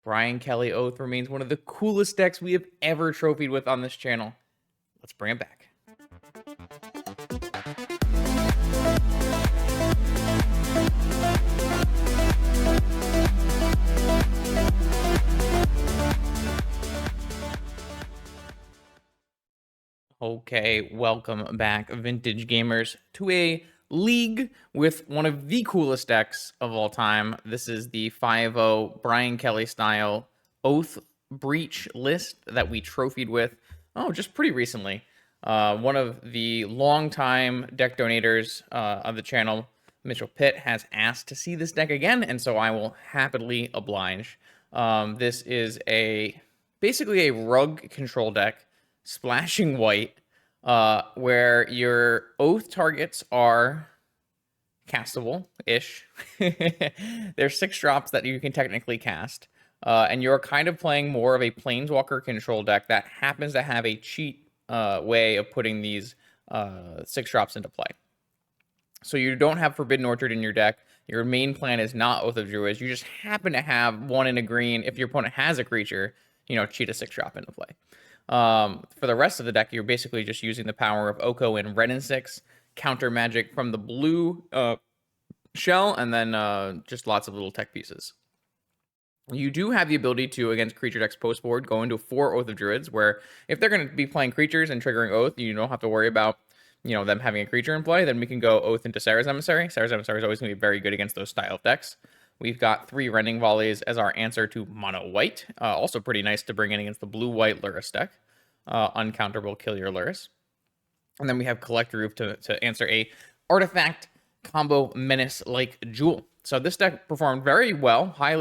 Brian Kelly Oath remains one of the coolest decks we have ever trophied with on this channel. Let's bring it back. Okay, welcome back, vintage gamers, to a league with one of the coolest decks of all time. This is the 5-0 Brian Kelly style Oath Breach list that we trophied with, just pretty recently. One of the longtime deck donators of the channel, Mitchell Pitt, has asked to see this deck again, and so I will happily oblige. This is basically a rug control deck, splashing white, where your Oath targets are castable-ish. There's 6 drops that you can technically cast, and you're kind of playing more of a Planeswalker control deck that happens to have a cheat way of putting these 6 drops into play. So you don't have Forbidden Orchard in your deck. Your main plan is not Oath of Druids. You just happen to have one in a green. If your opponent has a creature, cheat a 6-drop into play. For the rest of the deck, you're basically just using the power of Oko and Red and 6, counter magic from the blue shell, and then just lots of little tech pieces. You do have the ability to, against creature decks post-board, go into 4 Oath of Druids, where if they're going to be playing creatures and triggering Oath, you don't have to worry about them having a creature in play. Then we can go Oath into Sarah's Emissary. Sarah's Emissary is always going to be very good against those style of decks. We've got 3 Rending Volleys as our answer to Mono White. Also pretty nice to bring in against the blue-white Lurrus deck. Uncounterable, kill your Lurrus. And then we have Collect Roof to answer a artifact combo menace like Jewel. So this deck performed very well, high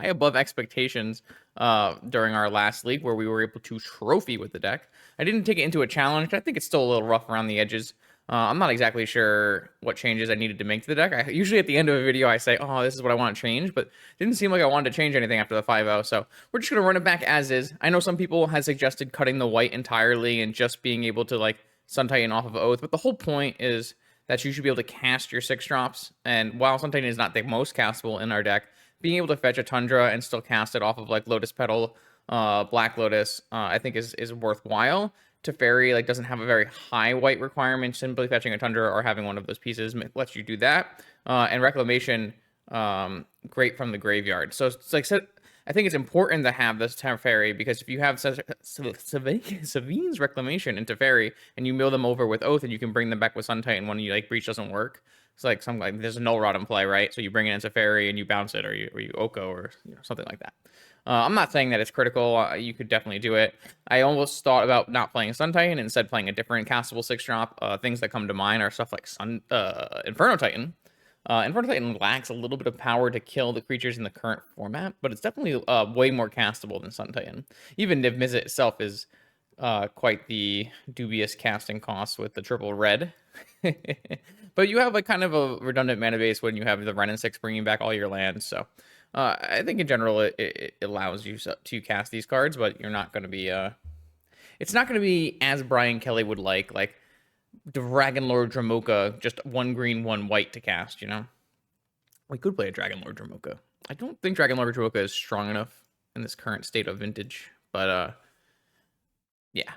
above expectations during our last league, where we were able to trophy with the deck. I didn't take it into a challenge. I think it's still a little rough around the edges. I'm not exactly sure what changes I needed to make to the deck. Usually at the end of a video, I say, oh, this is what I want to change, but it didn't seem like I wanted to change anything after the 5-0, so we're just going to run it back as is. I know some people had suggested cutting the white entirely and just being able to, Sun Titan off of Oath, but the whole point is that you should be able to cast your 6-drops, and while Sun Titan is not the most castable in our deck, being able to fetch a Tundra and still cast it off of, Lotus Petal, Black Lotus, I think is worthwhile. Teferi doesn't have a very high white requirement. Simply fetching a Tundra or having one of those pieces lets you do that. And Reclamation, great from the graveyard. So it's I think it's important to have this Teferi, because if you have Savine's Reclamation and Teferi and you mill them over with Oath and you can bring them back with Sun Titan when Breach doesn't work. It's there's a Null Rod in play, right? So you bring it in Teferi and you bounce it, or you Oko, or something like that. I'm not saying that it's critical. You could definitely do it. I almost thought about not playing Sun Titan and instead playing a different castable 6-drop. Things that come to mind are stuff like Inferno Titan. Inferno Titan lacks a little bit of power to kill the creatures in the current format, but it's definitely way more castable than Sun Titan. Even Niv-Mizzet itself is quite the dubious casting cost with the triple red. But you have kind of a redundant mana base when you have the Ren and 6 bringing back all your lands, so I think in general it allows you to cast these cards, but you're not going to be it's not going to be as Brian Kelly would like Dragonlord Dramoka, just 1 green 1 white to cast. We could play a Dragonlord Dramoka. I don't think Dragonlord Dramoka is strong enough in this current state of vintage, but yeah.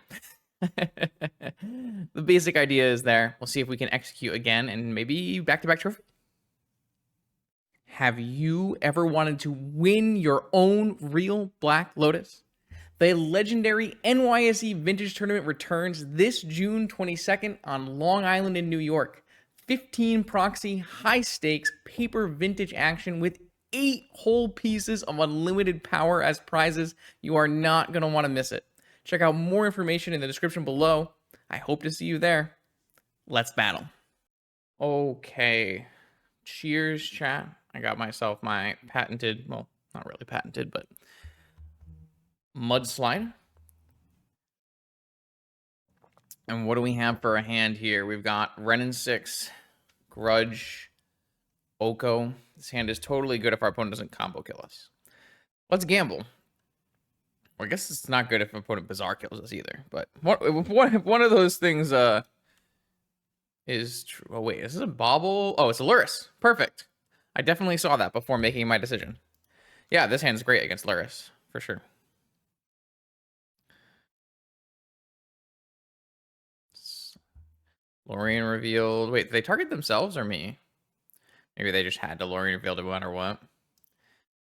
The basic idea is there. We'll see if we can execute again and maybe back-to-back trophy. Have you ever wanted to win your own real Black Lotus? The legendary NYSE Vintage Tournament returns this June 22nd on Long Island in New York. 15 proxy, high stakes, paper vintage action with 8 whole pieces of unlimited power as prizes. You are not going to want to miss it. Check out more information in the description below. I hope to see you there. Let's battle. Okay. Cheers, chat. I got myself my patented, well, not really patented, but Mudslide. And what do we have for a hand here? We've got Ren and 6, Grudge, Oko. This hand is totally good if our opponent doesn't combo kill us. Let's gamble. Well, I guess it's not good if an opponent bizarre kills us either. But one of those things is true. Oh wait, is this a bauble? Oh, it's a Lurrus. Perfect. I definitely saw that before making my decision. Yeah, this hand's great against Luris, for sure. Lorien revealed. Wait, did they target themselves or me? Maybe they just had to Lorien reveal no matter what.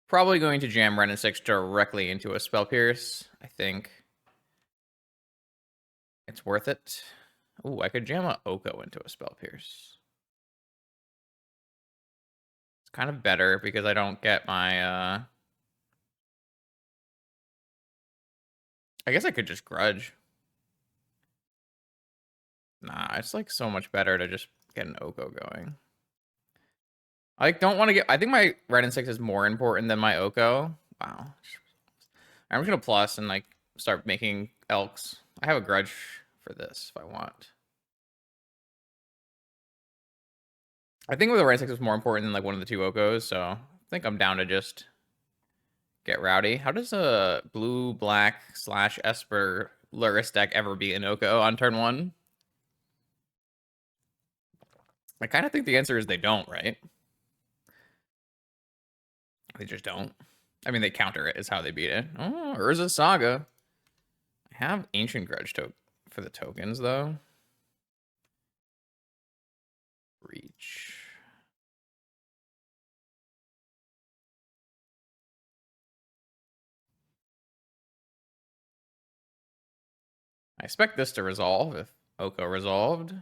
Probably going to jam Ren and 6 directly into a Spell Pierce, I think. It's worth it. Ooh, I could jam a Oko into a Spell Pierce. It's kind of better because I don't get my, I guess I could just Grudge. Nah, it's like so much better to just get an Oko going. I don't want to get, I think my Red and 6 is more important than my Oko. Wow. I'm just gonna plus and like start making Elks. I have a Grudge for this if I want. I think with the Red 6 is more important than like one of the two Okos, so I think I'm down to just get rowdy. How does a blue-black / Esper Luris deck ever beat an Oko on turn 1? I kind of think the answer is they don't, right? They just don't. I mean, they counter it is how they beat it. Oh, Urza Saga. I have Ancient Grudge for the tokens, though. Reach. I expect this to resolve if Oko resolved.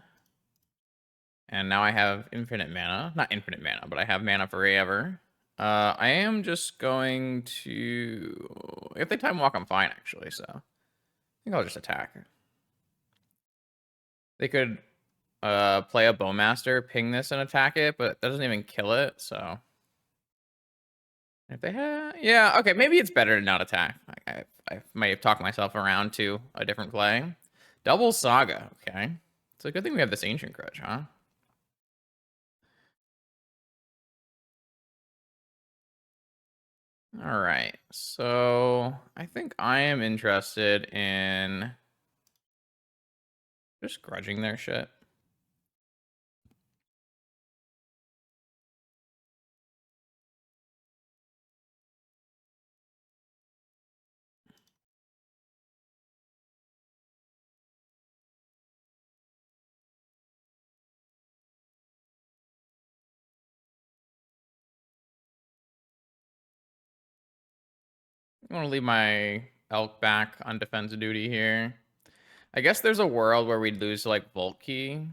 And now I have infinite mana. Not infinite mana, but I have mana forever. I am just going to... If they time walk, I'm fine, actually, so... I think I'll just attack. They could play a Bowmaster, ping this, and attack it, but that doesn't even kill it, so... If they have... Yeah, okay, maybe it's better to not attack. I might have talked myself around to a different play. Double Saga, okay. It's a good thing we have this Ancient Grudge, huh? All right, so I think I am interested in just grudging their shit. I want to leave my elk back on defense duty here. I guess there's a world where we'd lose to like Vault Key.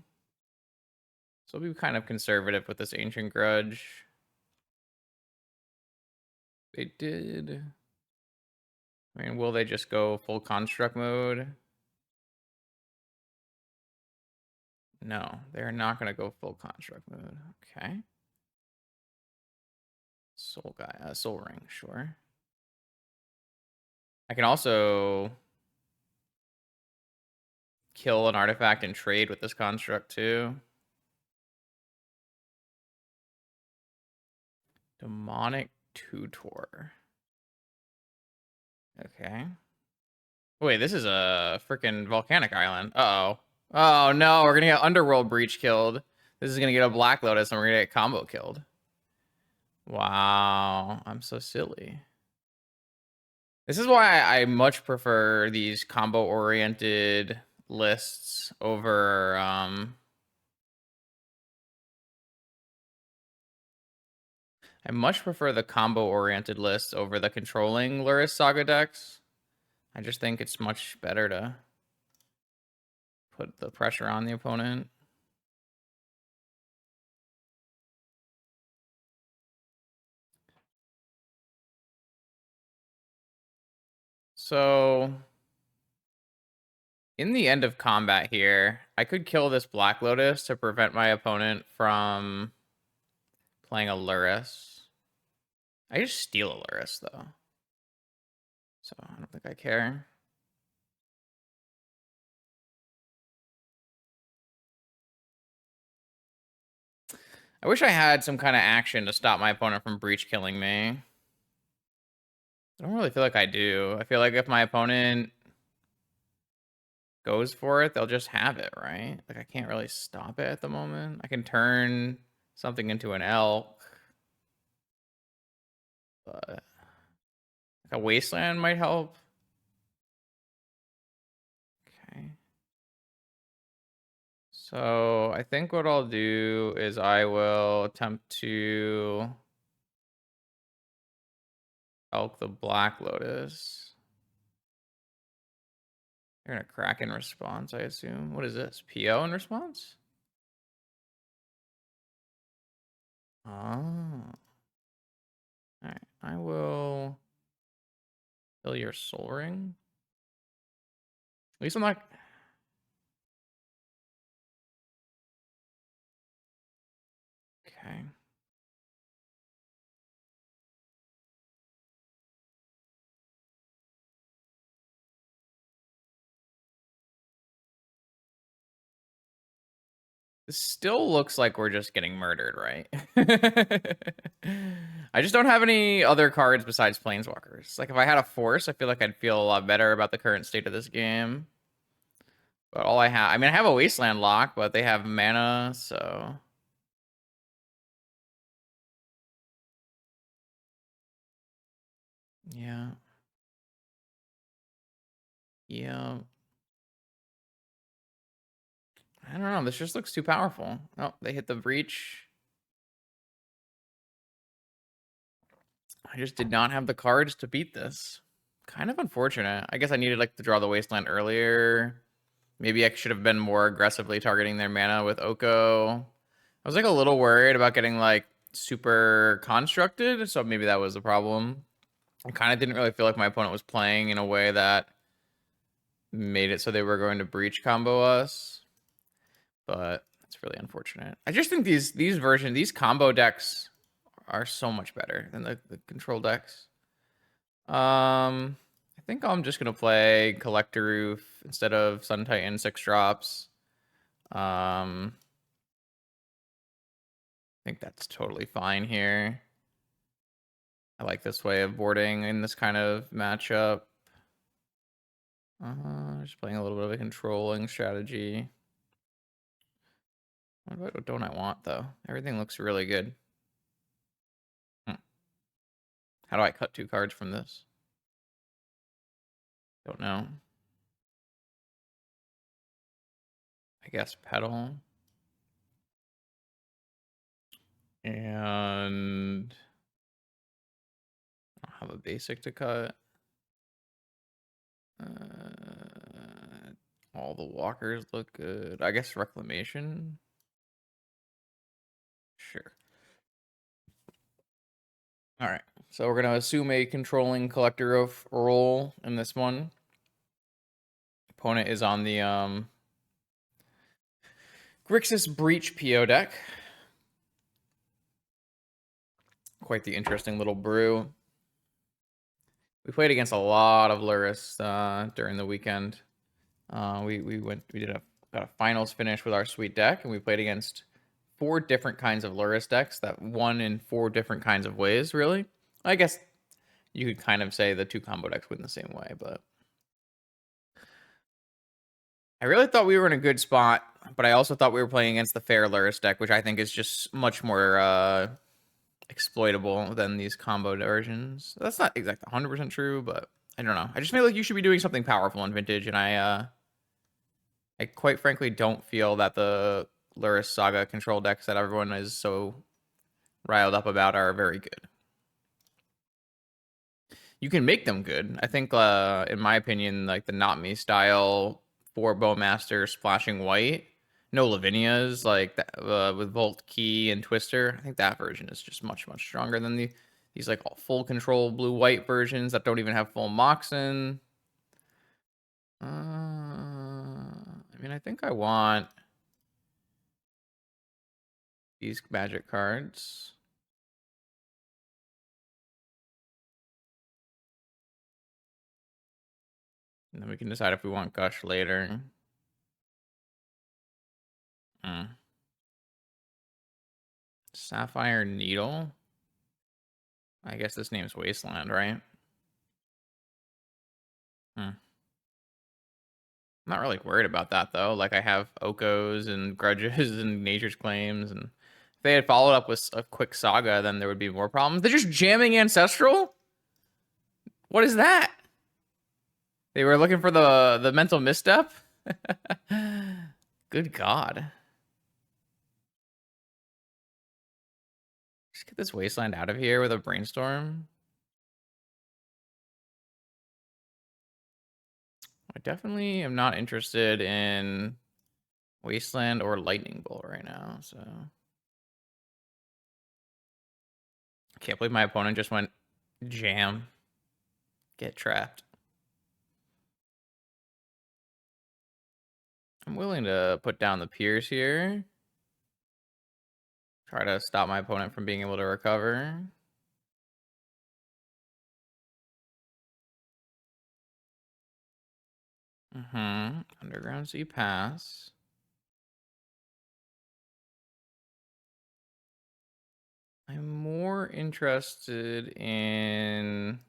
So we'll be kind of conservative with this Ancient Grudge. They did. I mean, will they just go full construct mode? No, they're not going to go full construct mode. Okay. Soul guy, soul ring, sure. I can also kill an artifact and trade with this construct too. Demonic Tutor. Okay. Wait, this is a freaking volcanic island. Uh-oh. Oh, no, we're going to get Underworld Breach killed. This is going to get a Black Lotus, and we're going to get combo killed. Wow, I'm so silly. This is why I much prefer these combo-oriented lists over... I much prefer the combo-oriented lists over the controlling Luris Saga decks. I just think it's much better to put the pressure on the opponent. So, in the end of combat here, I could kill this Black Lotus to prevent my opponent from playing a Luris. I just steal a Luris, though. So, I don't think I care. I wish I had some kind of action to stop my opponent from breach killing me. I don't really feel like I do. I feel like if my opponent goes for it, they'll just have it, right? Like, I can't really stop it at the moment. I can turn something into an elk. But A wasteland might help. Okay. So I think what I'll do is I will attempt to elk the Black Lotus. They're gonna crack in response, I assume. What is this? PO in response? Oh. Alright, I will kill your Soul Ring. At least I'm not... Okay. This still looks like we're just getting murdered, right? I just don't have any other cards besides Planeswalkers. Like, if I had a Force, I feel like I'd feel a lot better about the current state of this game. But all I have... I mean, I have a Wasteland lock, but they have mana, so... Yeah. Yeah. I don't know. This just looks too powerful. Oh, they hit the breach. I just did not have the cards to beat this. Kind of unfortunate. I guess I needed like to draw the Wasteland earlier. Maybe I should have been more aggressively targeting their mana with Oko. I was like a little worried about getting like super constructed, so maybe that was the problem. I kind of didn't really feel like my opponent was playing in a way that made it so they were going to breach combo us. But it's really unfortunate. I just think these combo decks are so much better than the control decks. I think I'm just gonna play Collector Roof instead of Sun Titan 6-drops. I think that's totally fine here. I like this way of boarding in this kind of matchup. Just playing a little bit of a controlling strategy. What don't I want though? Everything looks really good. How do I cut 2 cards from this? Don't know. I guess Petal. And I don't have a basic to cut. All the walkers look good. I guess Reclamation. Sure. All right. So we're gonna assume a controlling collector of role in this one. Opponent is on the Grixis Breach PO deck. Quite the interesting little brew. We played against a lot of Luris during the weekend. We did got a finals finish with our sweet deck, and we played against 4 different kinds of Luris decks that won in 4 different kinds of ways, really. I guess you could kind of say the 2 combo decks win the same way, but I really thought we were in a good spot, but I also thought we were playing against the fair Luris deck, which I think is just much more exploitable than these combo versions. That's not exactly 100% true, but I don't know. I just feel like you should be doing something powerful in Vintage, and I quite frankly don't feel that the Luris Saga control decks that everyone is so riled up about are very good. You can make them good. I think, in my opinion, like the Not Me style 4 Bowmaster splashing white, no Lavinias, like that, with Volt Key and Twister. I think that version is just much, much stronger than these like all full control blue-white versions that don't even have full Moxen. I mean, I think I want these magic cards. And then we can decide if we want Gush later. Sapphire Needle? I guess this name's Wasteland, right? I'm not really worried about that, though. Like, I have Okos and Grudges and Nature's Claims, and if they had followed up with a quick Saga, then there would be more problems. They're just jamming Ancestral? What is that? They were looking for the mental misstep? Good God. Just get this wasteland out of here with a brainstorm. I definitely am not interested in wasteland or lightning bolt right now, so. I can't believe my opponent just went jam. Get trapped. I'm willing to put down the piers here. Try to stop my opponent from being able to recover. Underground sea pass. I'm more interested in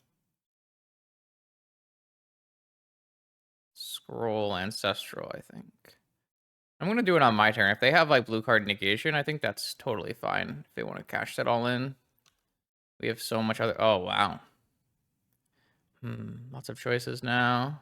scroll ancestral, I think. I'm gonna do it on my turn. If they have like blue card negation, I think that's totally fine. If they want to cash that all in. We have so much other. Oh wow. Lots of choices now.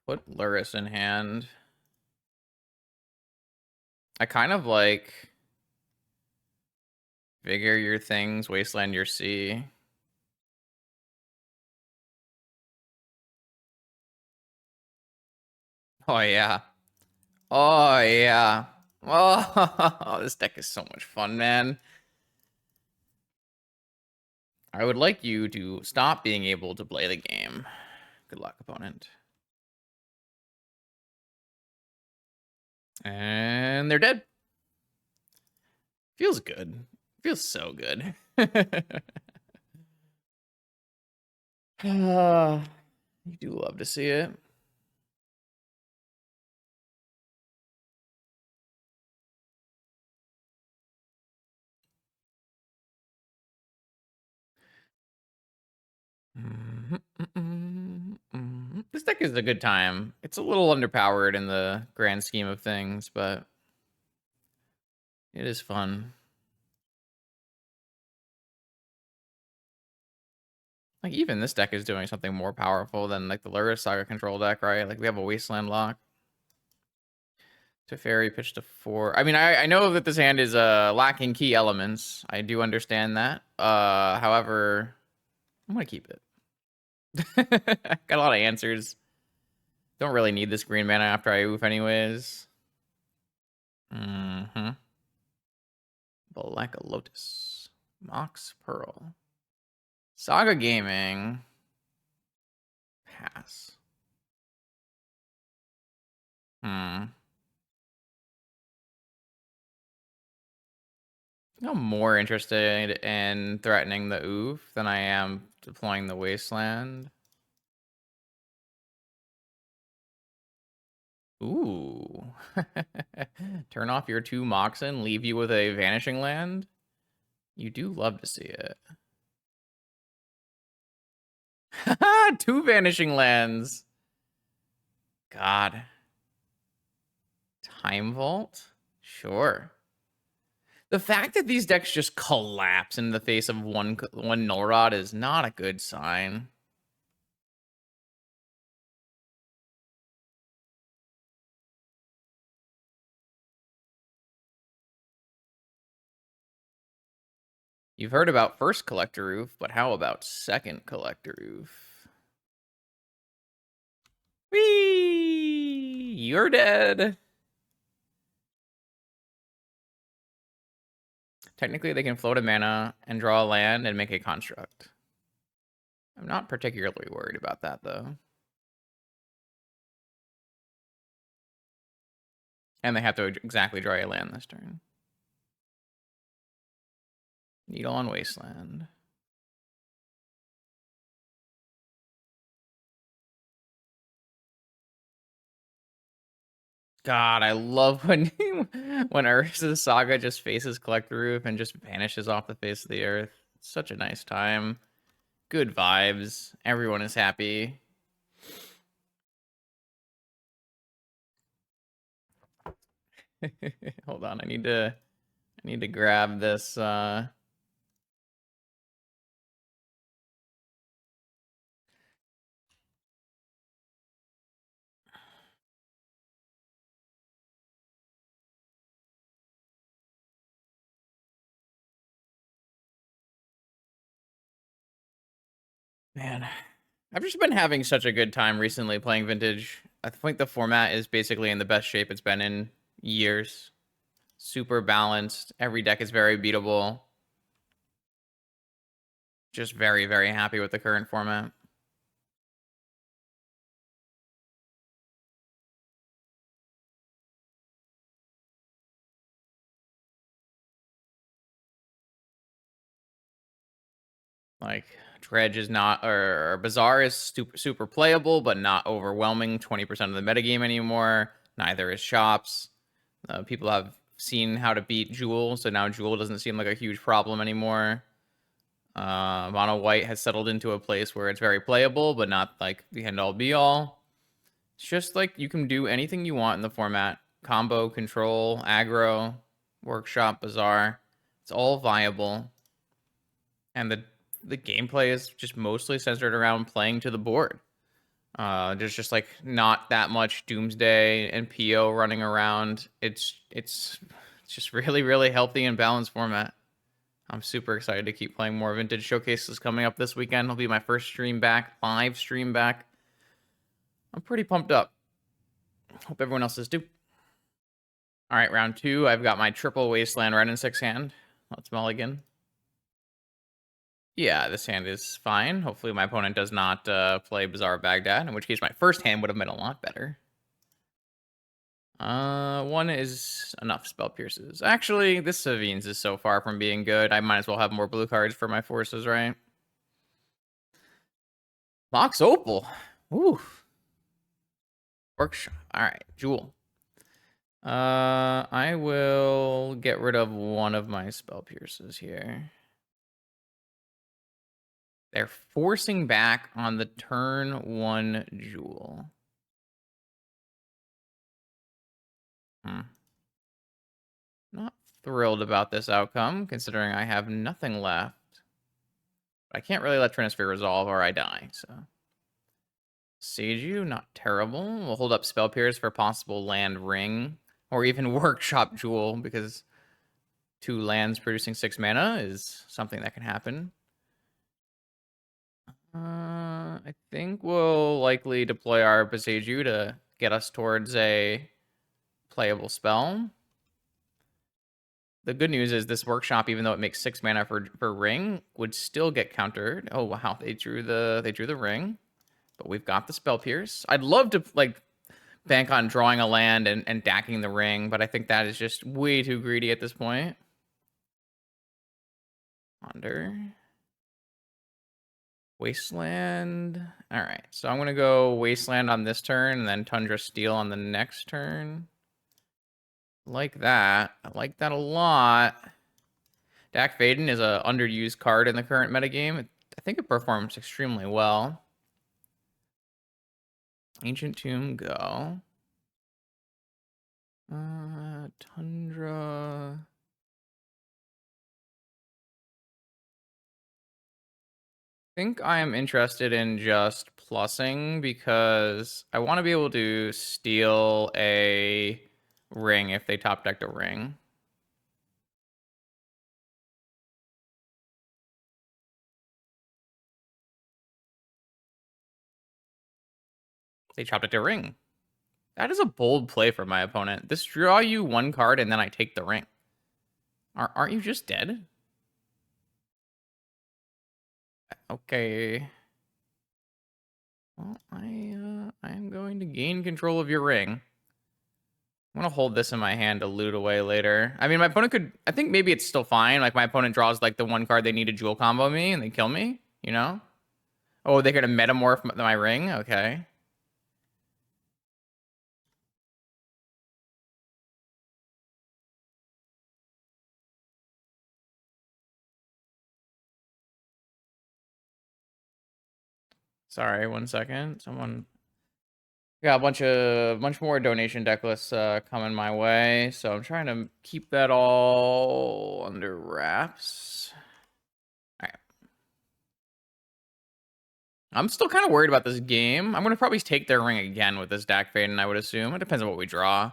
Put Luris in hand. I kind of like Vigor your things, Wasteland your sea. Oh yeah. Oh yeah. Oh, this deck is so much fun, man. I would like you to stop being able to play the game. Good luck, opponent. And they're dead. Feels good. Feels so good. You do love to see it. This deck is a good time. It's a little underpowered in the grand scheme of things, but it is fun. Like, even this deck is doing something more powerful than, like, the Luris Saga control deck, right? Like, we have a Wasteland lock. Teferi pitched to 4. I mean, I know that this hand is lacking key elements. I do understand that. However, I'm gonna keep it. Got a lot of answers. Don't really need this green mana after I oof anyways. Black Lotus. Mox Pearl. Saga Gaming. Pass. I'm more interested in threatening the oof than I am deploying the wasteland. Ooh. Turn off your 2 Moxen, leave you with a vanishing land. You do love to see it. 2 vanishing lands. God. Time Vault? Sure. The fact that these decks just collapse in the face of one Null Rod is not a good sign. You've heard about first Collector Roof, but how about second Collector Roof? Whee! You're dead. Technically, they can float a mana and draw a land and make a construct. I'm not particularly worried about that, though. And they have to exactly draw a land this turn. Needle on Wasteland. God, I love when when Urza's Saga just faces Collector Roof and just vanishes off the face of the earth. It's such a nice time. Good vibes. Everyone is happy. Hold on, I need to grab this man. I've just been having such a good time recently playing Vintage. I think the format is basically in the best shape it's been in years. Super balanced. Every deck is very beatable. Just very, very happy with the current format. Like Dredge is not, or Bazaar is super playable, but not overwhelming 20% of the metagame anymore. Neither is Shops. People have seen how to beat Jewel, so now Jewel doesn't seem like a huge problem anymore. Mono White has settled into a place where it's very playable, but not like the end all be all. It's just like you can do anything you want in the format. Combo, control, aggro, workshop, Bazaar. It's all viable. And the gameplay is just mostly centered around playing to the board. There's just like not that much Doomsday and PO running around. It's just really, really healthy and balanced format. I'm super excited to keep playing more Vintage Showcases coming up this weekend. It'll be my first stream back, live stream back. I'm pretty pumped up. Hope everyone else is too. All right, round 2. I've got my triple Wasteland Red and 6 hand. Let's mulligan. Yeah, this hand is fine. Hopefully my opponent does not play Bazaar Baghdad, in which case my first hand would have been a lot better. 1 is enough spell pierces. Actually, this Savines is so far from being good. I might as well have more blue cards for my forces, right? Mox Opal. Ooh. Workshop. All right, Jewel. I will get rid of one of my spell pierces here. They're forcing back on the turn 1 Jewel. Not thrilled about this outcome, considering I have nothing left. I can't really let Trinisphere resolve or I die, so. Seiju, not terrible. We'll hold up Spell Pierce for possible land ring, or even Workshop Jewel, because 2 lands producing 6 mana is something that can happen. I think we'll likely deploy our Beseiju to get us towards a playable spell. The good news is this workshop, even though it makes 6 mana for ring, would still get countered. Oh wow, they drew the ring, but we've got the spell pierce. I'd love to like bank on drawing a land and dacking the ring, but I think that is just way too greedy at this point. Ponder. Wasteland. All right, so I'm gonna go Wasteland on this turn, and then Tundra Steel on the next turn. Like that. I like that a lot. Dak Faden is a underused card in the current metagame. I think it performs extremely well. Ancient Tomb, go. Tundra. I think I am interested in just plussing because I want to be able to steal a ring if they top decked a ring. They chopped it to ring. That is a bold play for my opponent. This draw you 1 card and then I take the ring. Aren't you just dead? Okay. Well, I'm going to gain control of your ring. I'm gonna hold this in my hand to loot away later. I mean, my opponent could. I think maybe it's still fine. Like my opponent draws like the 1 card they need to jewel combo me and they kill me. You know? Oh, they're gonna metamorph my ring. Okay. Sorry, 1 second. Someone Got a bunch more donation deck lists coming my way, so I'm trying to keep that all under wraps. All right. I'm still kind of worried about this game. I'm gonna probably take their ring again with this deck fade, and I would assume it depends on what we draw.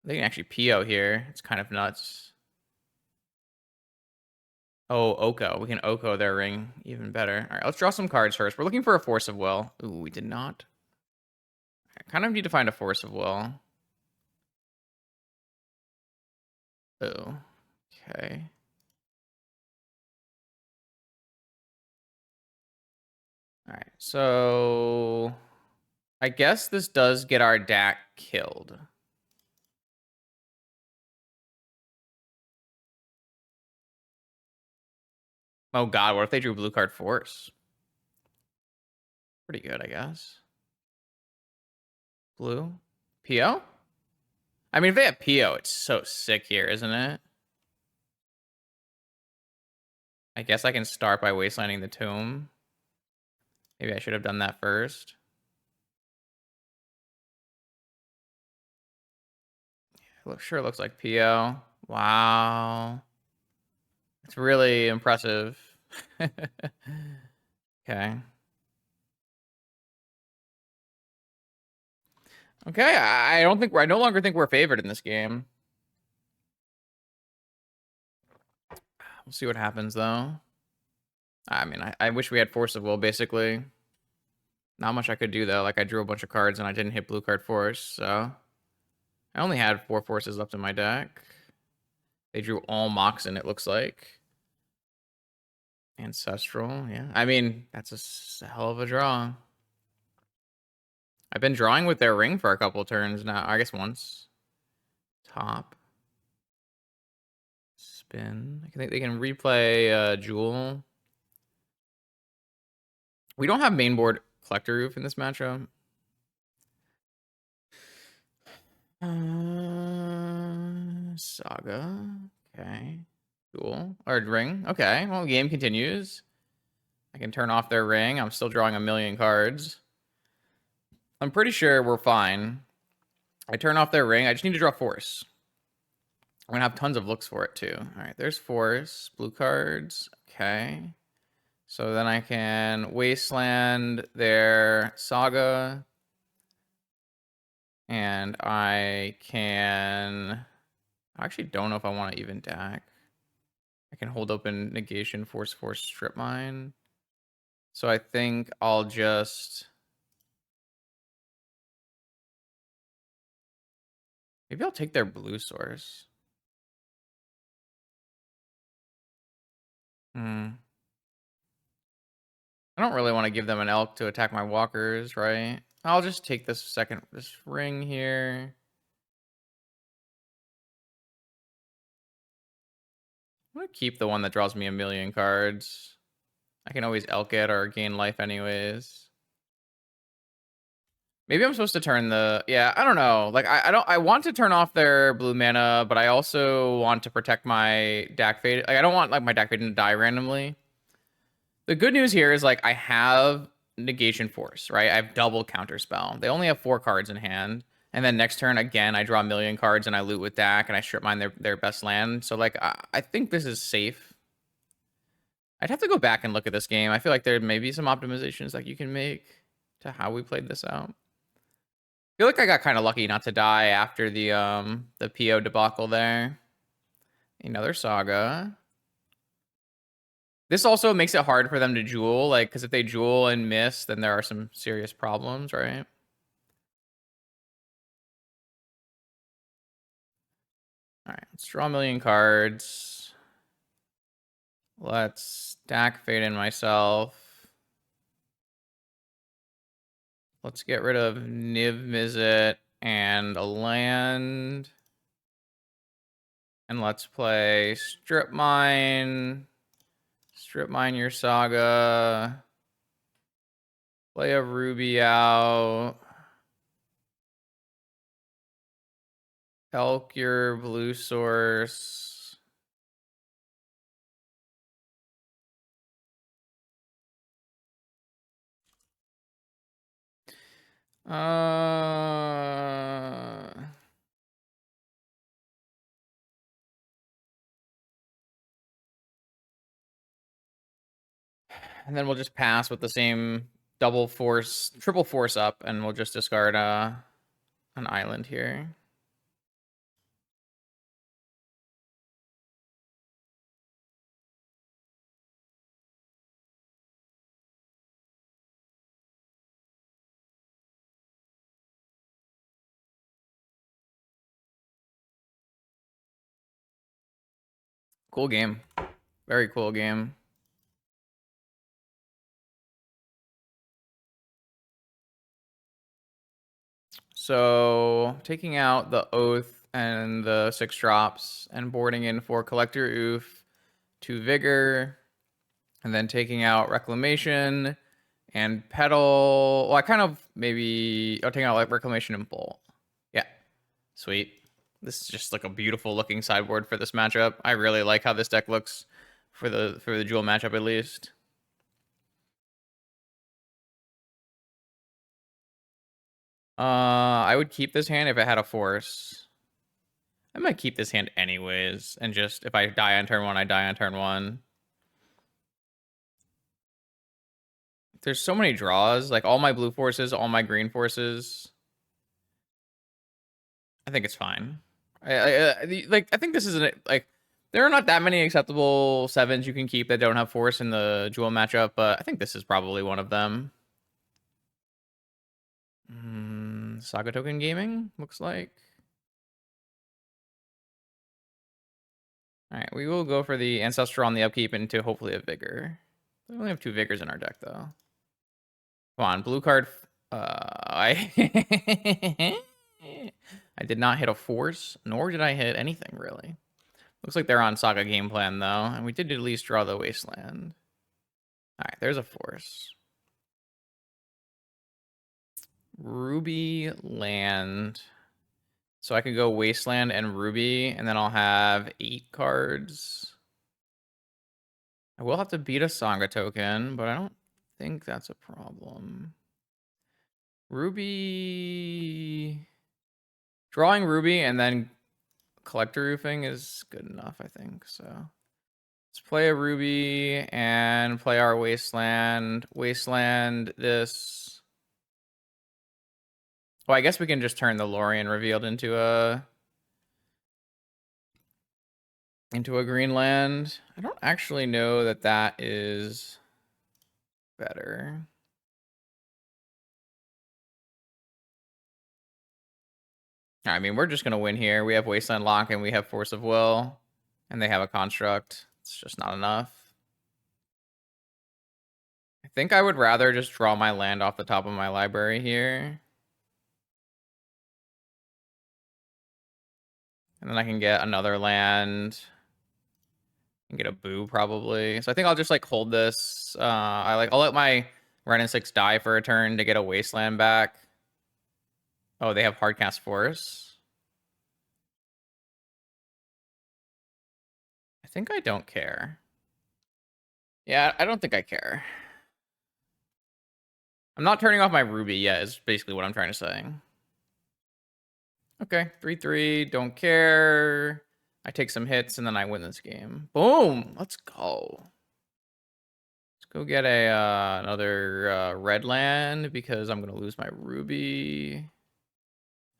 They can actually PO here. It's kind of nuts. Oh, Oko. We can Oko their ring even better. All right, let's draw some cards first. We're looking for a Force of Will. Ooh, we did not. I kind of need to find a Force of Will. Oh, okay. All right, so I guess this does get our DAC killed. Oh god, what if they drew blue card Force? Pretty good, I guess. Blue? PO? I mean, if they have PO, it's so sick here, isn't it? I guess I can start by wastelanding the tomb. Maybe I should have done that first. Sure looks like PO. Wow. It's really impressive. Okay. Okay, I no longer think we're favored in this game. We'll see what happens though. I mean, I wish we had Force of Will, basically. Not much I could do though. Like, I drew a bunch of cards and I didn't hit blue card Force, so I only had 4 Forces left in my deck. They drew all Moxen, it looks like. Ancestral, yeah. I mean, that's a hell of a draw. I've been drawing with their ring for a couple turns now. I guess once. Top. Spin. I think they can replay Jewel. We don't have mainboard Collector Roof in this matchup. Saga. Okay. Cool. Or ring. Okay. Well, game continues. I can turn off their ring. I'm still drawing a million cards. I'm pretty sure we're fine. I turn off their ring. I just need to draw Force. I'm gonna have tons of looks for it too. All right, there's Force. Blue cards. Okay. So then I can Wasteland their Saga. And I can... I actually don't know if I want to even DAC. I can hold open negation, force, strip mine. So I think I'll just... Maybe I'll take their blue source. I don't really want to give them an elk to attack my walkers, right? I'll just take this ring here. I'm going to keep the one that draws me a million cards. I can always elk it or gain life anyways. Maybe I'm supposed to turn the... Yeah, I don't know. Like, I want to turn off their blue mana, but I also want to protect my DAC Fade. Like, I don't want, like, my DAC Fade to die randomly. The good news here is, like, I have Negation Force, right? I have double Counterspell. They only have 4 cards in hand. And then next turn, again, I draw a million cards and I loot with DAC and I strip mine their best land. So, like, I think this is safe. I'd have to go back and look at this game. I feel like there may be some optimizations that you can make to how we played this out. I feel like I got kind of lucky not to die after the PO debacle there. Another Saga. This also makes it hard for them to jewel, like, because if they jewel and miss, then there are some serious problems, right? All right, let's draw a million cards. Let's stack Fade in myself. Let's get rid of Niv-Mizzet and a land. And let's play Strip Mine. Strip Mine your Saga. Play a Ruby out. Elk your blue source. And then we'll just pass with the same double force, triple force up, and we'll just discard an island here. Cool game. Very cool game. So taking out the Oath and the 6 drops and boarding in for Collector Oof, 2 Vigor, and then taking out Reclamation and Petal. Well, I kind of maybe I'll take out like Reclamation and Bolt. Yeah, sweet. This is just like a beautiful looking sideboard for this matchup. I really like how this deck looks for the Jewel matchup at least. I would keep this hand if it had a force. I might keep this hand anyways, and just if I die on turn 1, I die on turn 1. There's so many draws, like all my blue forces, all my green forces. I think it's fine. I think this is like there are not that many acceptable 7s you can keep that don't have force in the Jewel matchup, but I think this is probably one of them. Saga Token Gaming looks like. All right, we will go for the Ancestral on the upkeep into hopefully a Vigor. We only have 2 Vigors in our deck though. Come on, blue card. I I did not hit a force, nor did I hit anything really. Looks like they're on Saga game plan though, and we did at least draw the Wasteland. All right, there's a force. Ruby land. So I could go Wasteland and Ruby, and then I'll have 8 cards. I will have to beat a Saga token, but I don't think that's a problem. Ruby... Drawing Ruby and then Collector Roofing is good enough, I think, so... Let's play a Ruby and play our Wasteland. Wasteland this... Oh, I guess we can just turn the Lorien revealed into a green land. I don't actually know that that is better. I mean, we're just going to win here. We have Wasteland Lock and we have Force of Will. And they have a Construct. It's just not enough. I think I would rather just draw my land off the top of my library here. And then I can get another land. And get a Boo probably. So I think I'll just like hold this. I'll let my Ren and 6 die for a turn to get a Wasteland back. Oh, they have Hardcast Force. I think I don't care. Yeah, I don't think I care. I'm not turning off my Ruby yet, is basically what I'm trying to say. Okay, 3-3, don't care. I take some hits and then I win this game. Boom! Let's go. Let's go get a another red land because I'm going to lose my Ruby.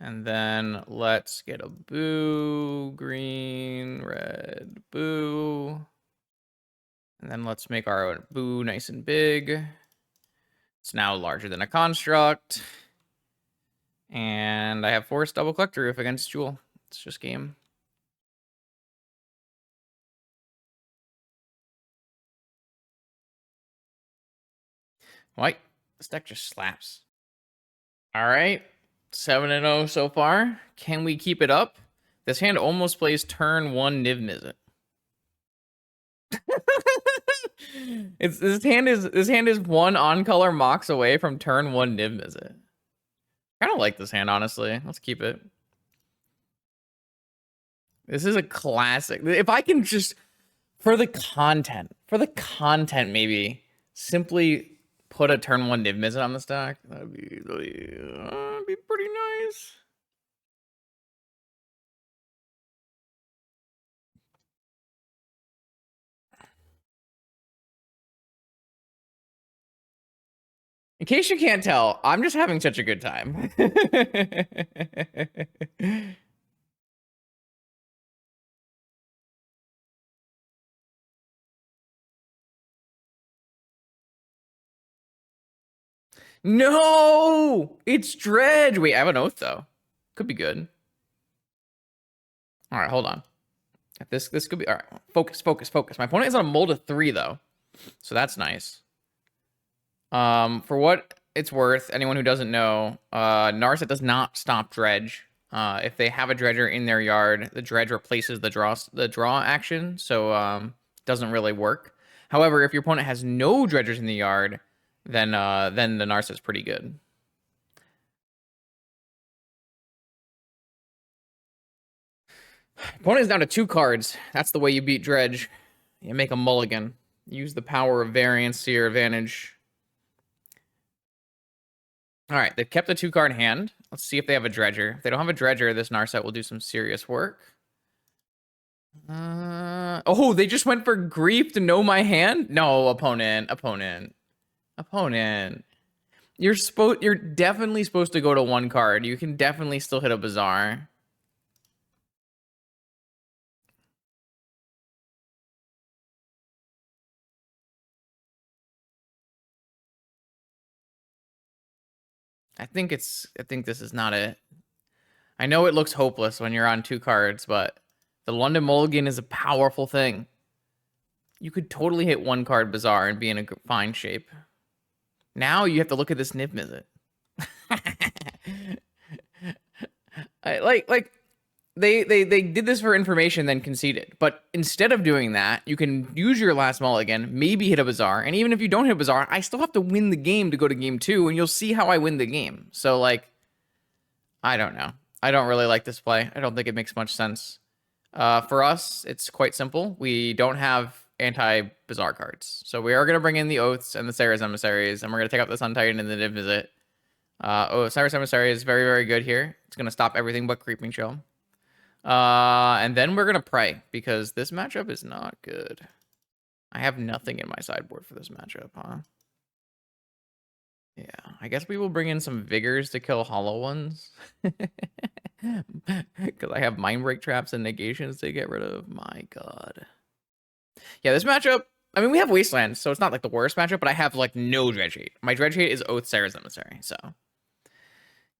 And then let's get a Boo, green, red, Boo. And then let's make our Boo nice and big. It's now larger than a construct. And I have Force double Collector Roof against Jewel. It's just game. White. This deck just slaps. All right. 7-0 so far. Can we keep it up? This hand almost plays turn 1 Niv-Mizzet. This hand is 1 on-color Mox away from turn 1 Niv-Mizzet. I don't like this hand, honestly. Let's keep it. This is a classic. If I can just, for the content maybe, simply put a turn 1 Niv-Mizzet on the stack. That'd be pretty nice. In case you can't tell, I'm just having such a good time. No! It's Dredge! Wait, I have an Oath, though. Could be good. All right, hold on. This could be... All right, focus. My opponent is on a mold of 3, though. So that's nice. For what it's worth, anyone who doesn't know, Narset does not stop Dredge. If they have a Dredger in their yard, the Dredge replaces the draw action, so doesn't really work. However, if your opponent has no Dredgers in the yard, then the Narset's pretty good. Opponent is down to 2 cards. That's the way you beat Dredge. You make a mulligan. Use the power of variance to your advantage. All right, they've kept a 2-card hand. Let's see if they have a Dredger. If they don't have a Dredger, this Narset will do some serious work. Oh, they just went for Grief to know my hand? No, opponent. You're definitely supposed to go to 1 card. You can definitely still hit a Bazaar. I think this is not it. I know it looks hopeless when you're on 2 cards, but the London Mulligan is a powerful thing. You could totally hit 1 card Bazaar and be in a fine shape. Now you have to look at this Niv-Mizzet. They did this for information, then conceded. But instead of doing that, you can use your last mulligan, maybe hit a Bazaar, and even if you don't hit a Bazaar, I still have to win the game to go to game 2, and you'll see how I win the game. So, like, I don't know. I don't really like this play. I don't think it makes much sense. For us, it's quite simple. We don't have anti-Bazaar cards. So we are going to bring in the Oaths and the Sarah's Emissaries, and we're going to take out the Sun Titan and the Niv-Mizzet. Cyrus Emissary is very, very good here. It's going to stop everything but Creeping Chill. And then we're going to pray, because this matchup is not good. I have nothing in my sideboard for this matchup, huh? Yeah, I guess we will bring in some Vigors to kill Hollow Ones. Because I have Mind Break traps and negations to get rid of. My god. Yeah, this matchup, I mean, we have Wasteland, so it's not like the worst matchup, but I have like no Dredge hate. My Dredge hate is Oath, Sarah's Emissary, so.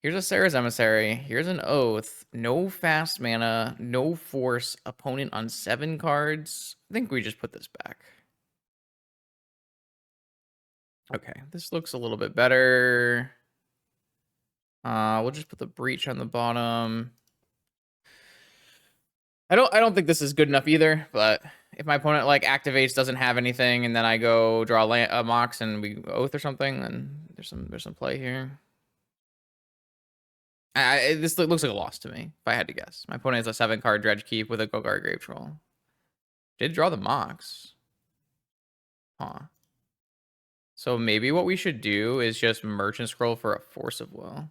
Here's a Sarah's Emissary. Here's an Oath. No fast mana, no force. Opponent on 7 cards. I think we just put this back. Okay, this looks a little bit better. We'll just put the Breach on the bottom. I don't think this is good enough either, but if my opponent like activates, doesn't have anything, and then I go draw a Mox and we Oath or something, then there's some play here. This looks like a loss to me, if I had to guess. My opponent has a 7-card Dredge Keep with a Golgari Grave Troll. Did draw the Mox. Huh. So maybe what we should do is just Merchant Scroll for a Force of Will.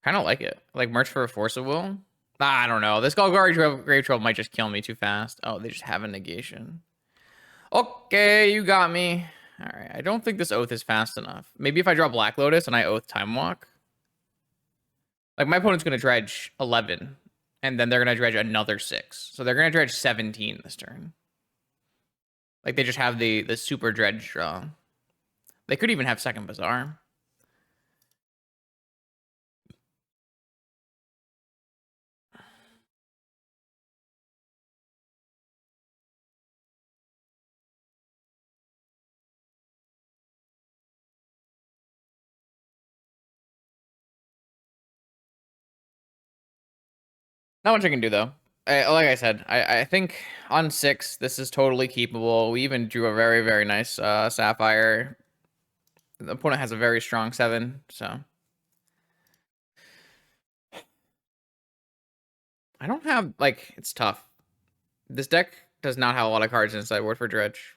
Kind of like it. Like Merch for a Force of Will. I don't know. This Golgari Grave Troll might just kill me too fast. Oh, they just have a negation. Okay, you got me. All right, I don't think this Oath is fast enough. Maybe if I draw Black Lotus and I Oath Time Walk. Like, my opponent's going to Dredge 11, and then they're going to Dredge another 6. So they're going to Dredge 17 this turn. Like, they just have the super Dredge draw. They could even have second Bazaar. Not much I can do, though. Like I said, I think on 6, this is totally keepable. We even drew a very, very nice Sapphire. The opponent has a very strong 7, so. I don't have, like, it's tough. This deck does not have a lot of cards in sideboard for Dredge.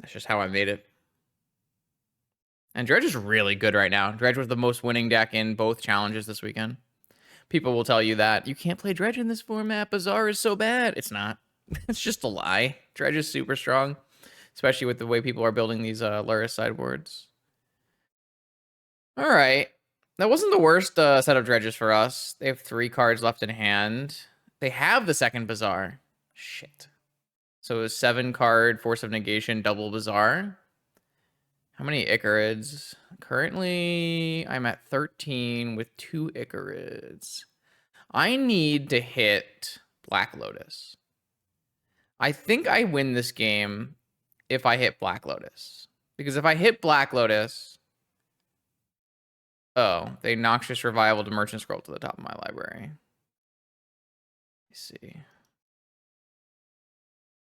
That's just how I made it. And Dredge is really good right now. Dredge was the most winning deck in both challenges this weekend. People will tell you that you can't play Dredge in this format. Bazaar is so bad. It's not. It's just a lie. Dredge is super strong, especially with the way people are building these Luris sideboards. All right. That wasn't the worst set of Dredges for us. They have 3 cards left in hand. They have the second Bazaar. Shit. So it was 7 card, Force of Negation, double Bazaar. How many Icarids? Currently, I'm at 13 with 2 Icarids. I need to hit Black Lotus. I think I win this game if I hit Black Lotus. Because if I hit Black Lotus... Oh, they Noxious Revival to Merchant Scroll to the top of my library. Let's see.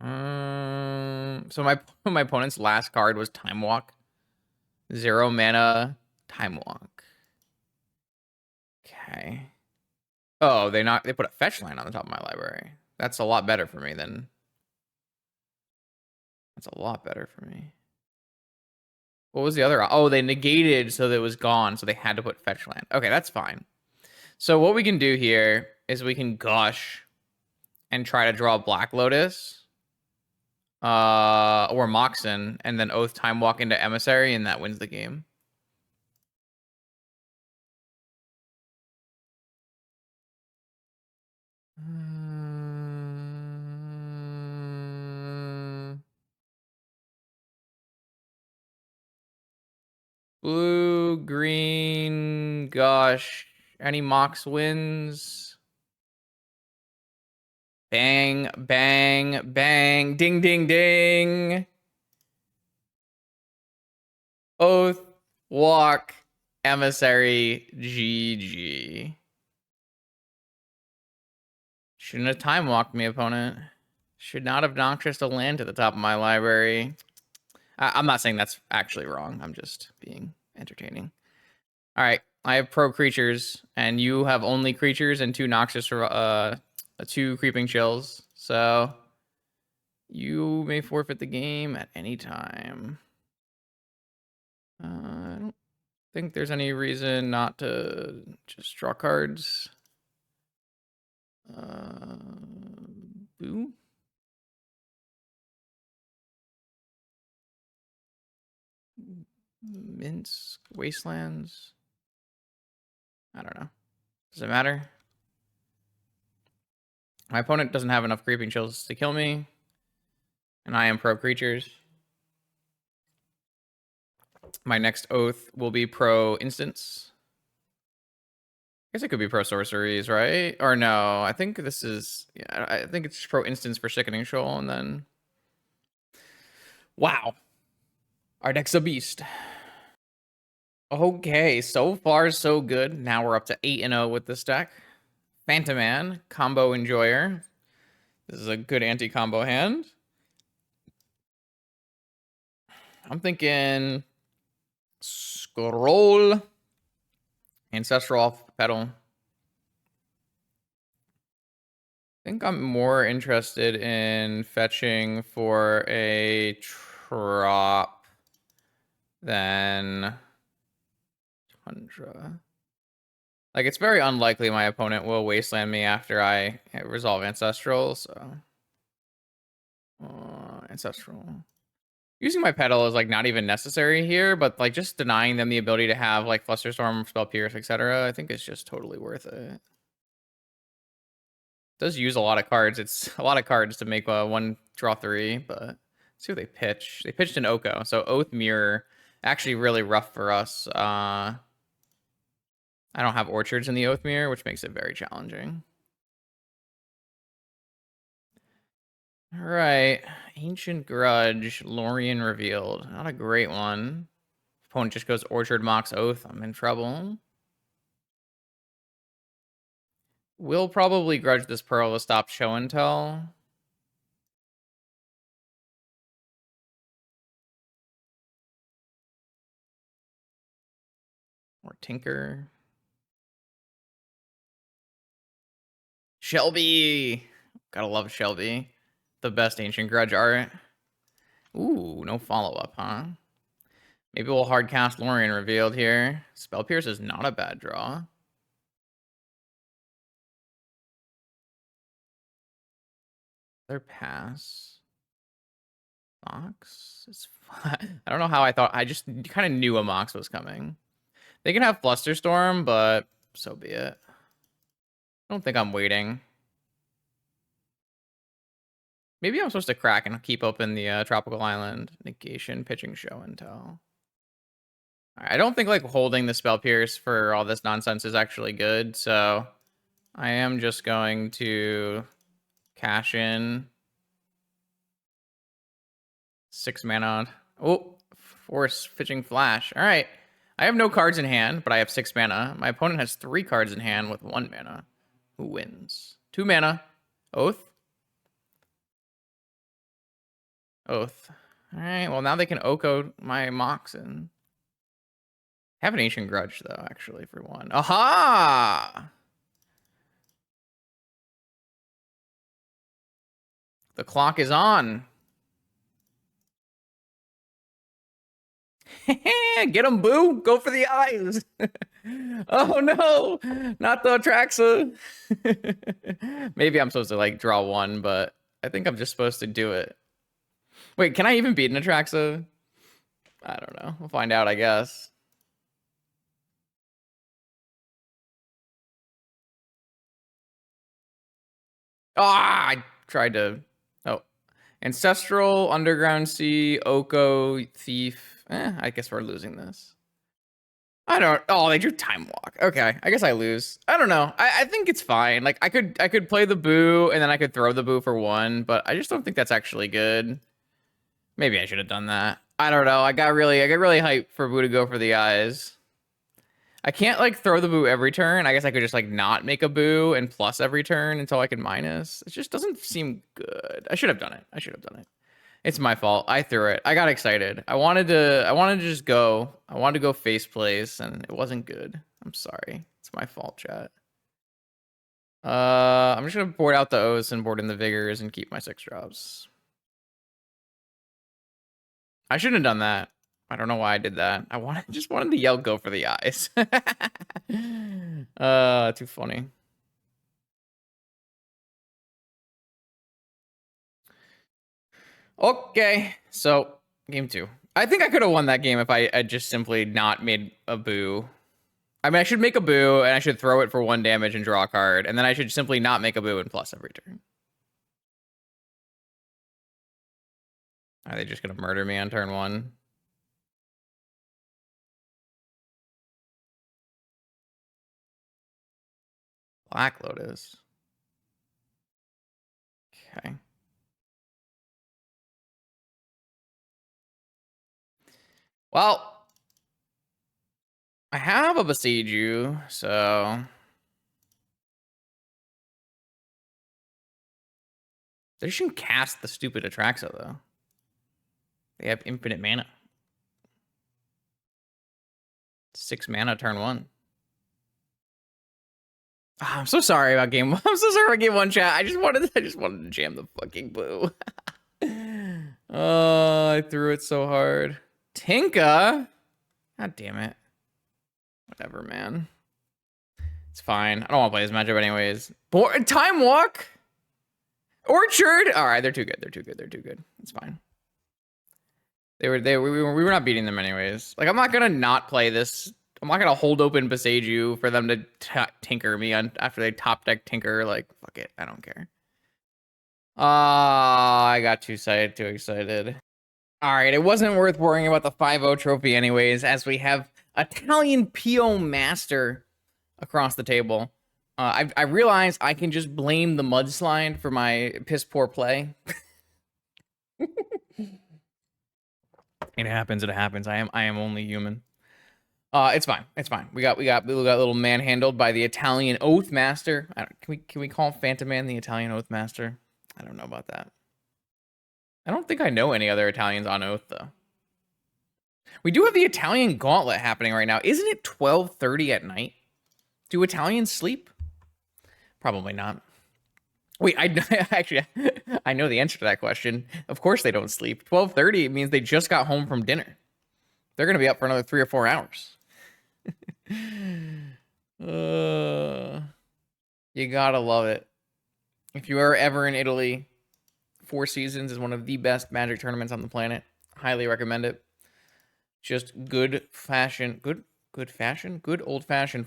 So my opponent's last card was Time Walk. 0 mana, Time Walk. Okay. Oh, they put a fetch land on the top of my library. That's a lot better for me than... That's a lot better for me. What was the other? Oh, they negated, so that it was gone, so they had to put fetch land. Okay, that's fine. So what we can do here is we can Gush and try to draw Black Lotus. Or Moxen, and then Oath Time Walk into Emissary, and that wins the game. Blue, green, gosh. Any Mox wins? Bang, bang, bang. Ding, ding, ding. Oath, walk, emissary, GG. Shouldn't have time walked me, opponent. Should not have Noxious a land to the top of my library. I'm not saying that's actually wrong. I'm just being entertaining. All right, I have pro creatures, and you have only creatures and 2 Noxious, 2 Creeping Chills. So you may forfeit the game at any time. I don't think there's any reason not to just draw cards. Boo. Minsk, Wastelands. I don't know. Does it matter? My opponent doesn't have enough Creeping Chills to kill me. And I am pro creatures. My next Oath will be pro instants. I guess it could be pro sorceries, right? Or no, I think this is... Yeah, I think it's pro instants for Sickening Shoal, and then... Wow. Our deck's a beast. Okay, so far so good. Now we're up to 8-0 with this deck. Phantom Man, Combo Enjoyer. This is a good anti-combo hand. I'm thinking Scroll, Ancestral off pedal. I think I'm more interested in fetching for a Trop than Tundra. Like, it's very unlikely my opponent will wasteland me after I resolve Ancestral, so... Ancestral. Using my pedal is, like, not even necessary here, but, like, just denying them the ability to have, like, Flusterstorm, Spell Pierce, etc., I think it's just totally worth it. Does use a lot of cards. It's a lot of cards to make one draw 3, but let's see what they pitch. They pitched an Oko, so Oath Mirror, actually really rough for us. I don't have Orchards in the Oath Mirror, which makes it very challenging. All right, Ancient Grudge, Lorien Revealed. Not a great one. Opponent just goes Orchard, Mox, Oath. I'm in trouble. We'll probably grudge this Pearl to stop show and tell. More Tinker. Shelby. Gotta love Shelby. The best Ancient Grudge art. Ooh, no follow-up, huh? Maybe we'll hard cast Lorien revealed here. Spell Pierce is not a bad draw. Their pass. Mox? It's fine. I don't know how I thought. I just kind of knew a Mox was coming. They can have Flusterstorm, but so be it. I don't think I'm waiting. Maybe I'm supposed to crack and keep open the Tropical Island. Negation, pitching, show, and tell. I don't think like holding the Spell Pierce for all this nonsense is actually good, so I am just going to cash in 6 mana. Oh, Force Pitching Flash. All right. I have no cards in hand, but I have 6 mana. My opponent has 3 cards in hand with 1 mana. Who wins? 2 mana. Oath. Oath. All right. Well, now they can Oko my Moxen. I have an Ancient Grudge, though, actually, for 1. Aha! The clock is on. Get him, Boo! Go for the eyes! Oh no! Not the Atraxa! Maybe I'm supposed to like draw 1, but I think I'm just supposed to do it. Wait, can I even beat an Atraxa? I don't know. We'll find out, I guess. Ah! I tried to... Oh. Ancestral, Underground Sea, Oko, Thief. I guess we're losing this. I don't. Oh, they drew Time Walk. Okay, I guess I lose. I don't know. I think it's fine. Like I could play the Boo and then I could throw the Boo for 1, but I just don't think that's actually good. Maybe I should have done that. I don't know. I got really hyped for Boo to go for the eyes. I can't like throw the Boo every turn. I guess I could just like not make a Boo and plus every turn until I can minus. It just doesn't seem good. I should have done it. I should have done it. It's my fault. I threw it. I got excited. I wanted to just go. I wanted to go face place and it wasn't good. I'm sorry. It's my fault, chat. I'm just gonna board out the O's and board in the Vigors and keep my 6 drops. I shouldn't have done that. I don't know why I did that. Just wanted to yell go for the eyes. Too funny. Okay, so game 2. I think I could have won that game if I had just simply not made a Boo. I mean, I should make a Boo, and I should throw it for 1 damage and draw a card, and then I should simply not make a Boo and plus every turn. Are they just going to murder me on turn 1? Black Lotus. Okay. Well, I have a Besiege You, so... They shouldn't cast the stupid Atraxa, though. They have infinite mana. 6 mana, turn 1. Oh, I'm so sorry about game 1. I'm so sorry about game 1, chat. I just wanted to jam the fucking Boo. Oh, I threw it so hard. Tinka? God damn it. Whatever, man. It's fine. I don't want to play this matchup anyways. Time Walk? Orchard? All right, they're too good. They're too good. They're too good. It's fine. We were not beating them anyways. Like, I'm not gonna not play this. I'm not gonna hold open Besiege You for them to tinker me on after they top deck Tinker. Like, fuck it. I don't care. I got too excited. All right, it wasn't worth worrying about the 5-0 trophy anyways, as we have Italian PO Master across the table. I realize I can just blame the mudslide for my piss poor play. It happens. It happens. I am only human. It's fine. It's fine. We got a little manhandled by the Italian Oath Master. Can we call Phantom Man the Italian Oath Master? I don't know about that. I don't think I know any other Italians on Oath though. We do have the Italian Gauntlet happening right now. Isn't it 12:30 at night? Do Italians sleep? Probably not. Wait, actually, I know the answer to that question. Of course they don't sleep. 12:30 means they just got home from dinner. They're going to be up for another 3 or 4 hours. You gotta love it. If you are ever in Italy, Four Seasons is one of the best Magic tournaments on the planet. Highly recommend it. Just good old-fashioned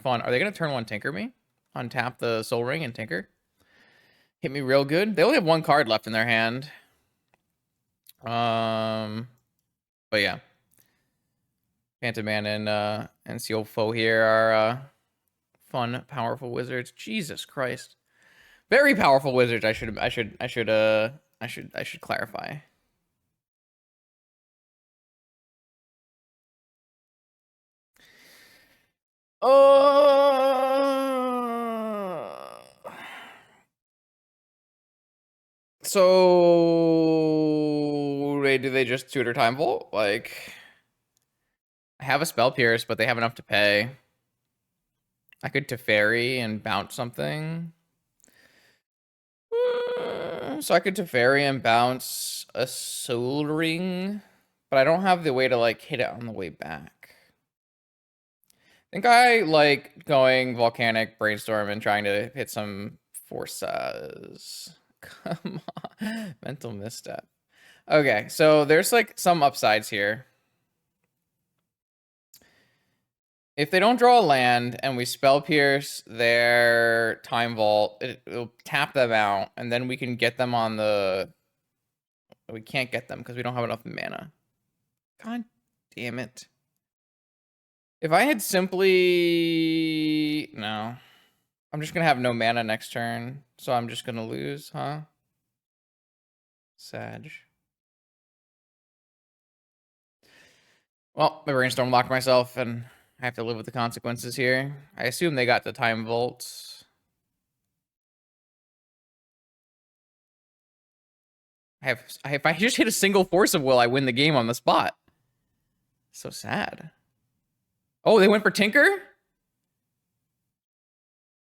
fun. Are they going to turn one Tinker me? Untap the Soul Ring and Tinker? Hit me real good. They only have 1 card left in their hand. But yeah. Phantom Man and Seal Foe here are fun, powerful wizards. Jesus Christ. Very powerful wizards. I should clarify. So do they just tutor Time Vault? Like, I have a Spell Pierce, but they have enough to pay. I could Teferi and bounce something. So I could Teferi and bounce a Soul Ring, but I don't have the way to like hit it on the way back. I think I like going Volcanic, Brainstorm, and trying to hit some forces. Come on. Mental misstep. Okay, so there's like some upsides here. If they don't draw a land and we Spell Pierce their Time Vault, it'll tap them out, and then we can get them on the... We can't get them because we don't have enough mana. God damn it. If I had simply... No. I'm just going to have no mana next turn, so I'm just going to lose, huh? Sag. Well, my Brainstorm locked myself, and I have to live with the consequences here. I assume they got the Time Vault. If I just hit a single Force of Will, I win the game on the spot. So sad. Oh, they went for Tinker?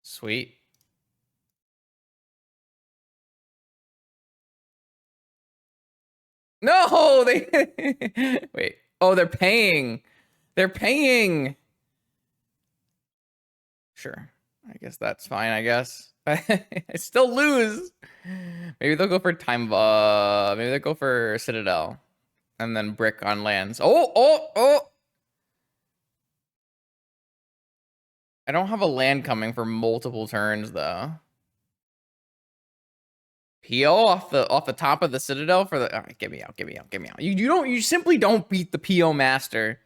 Sweet. No, they... Wait. Oh, they're paying. They're paying. Sure. I guess that's fine, I guess. I still lose. Maybe they'll go for maybe they'll go for Citadel. And then brick on lands. Oh! I don't have a land coming for multiple turns, though. PO off the top of the Citadel for the... Right, get me out. You simply don't beat the PO master.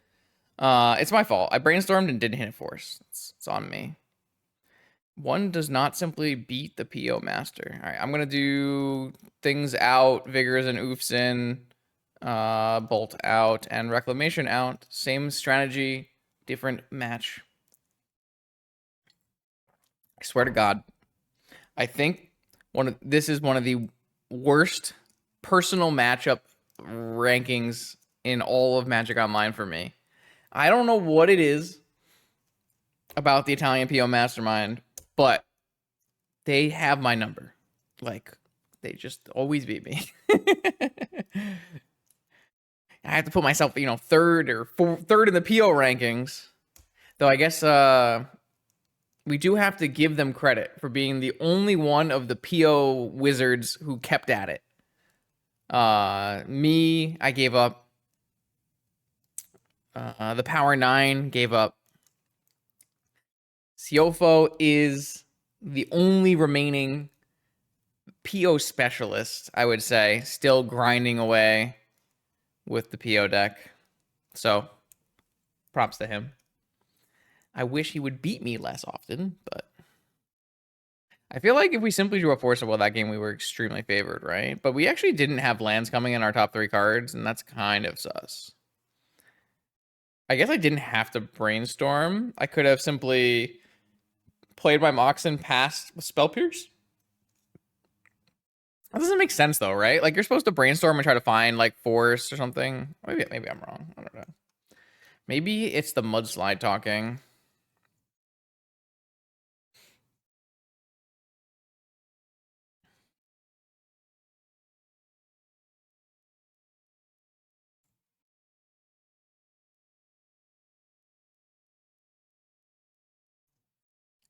It's my fault. I brainstormed and didn't hit a force. It's on me. One does not simply beat the PO master. All right, I'm gonna do things out, vigors and oofs in, bolt out, and reclamation out. Same strategy, different match. I swear to God, I think this is one of the worst personal matchup rankings in all of Magic Online for me. I don't know what it is about the Italian PO Mastermind, but they have my number. Like, they just always beat me. I have to put myself, third or third in the PO rankings. Though I guess we do have to give them credit for being the only one of the PO wizards who kept at it. Me, I gave up. The Power 9 gave up. Siofo is the only remaining PO specialist, I would say, still grinding away with the PO deck. So, props to him. I wish he would beat me less often, but I feel like if we simply drew a Force of Will that game, we were extremely favored, right? But we actually didn't have lands coming in our top 3 cards, and that's kind of sus. I guess I didn't have to brainstorm. I could have simply played my Moxen past Spell Pierce. That doesn't make sense though, right? Like, you're supposed to brainstorm and try to find like Force or something. Maybe I'm wrong. I don't know. Maybe it's the mudslide talking.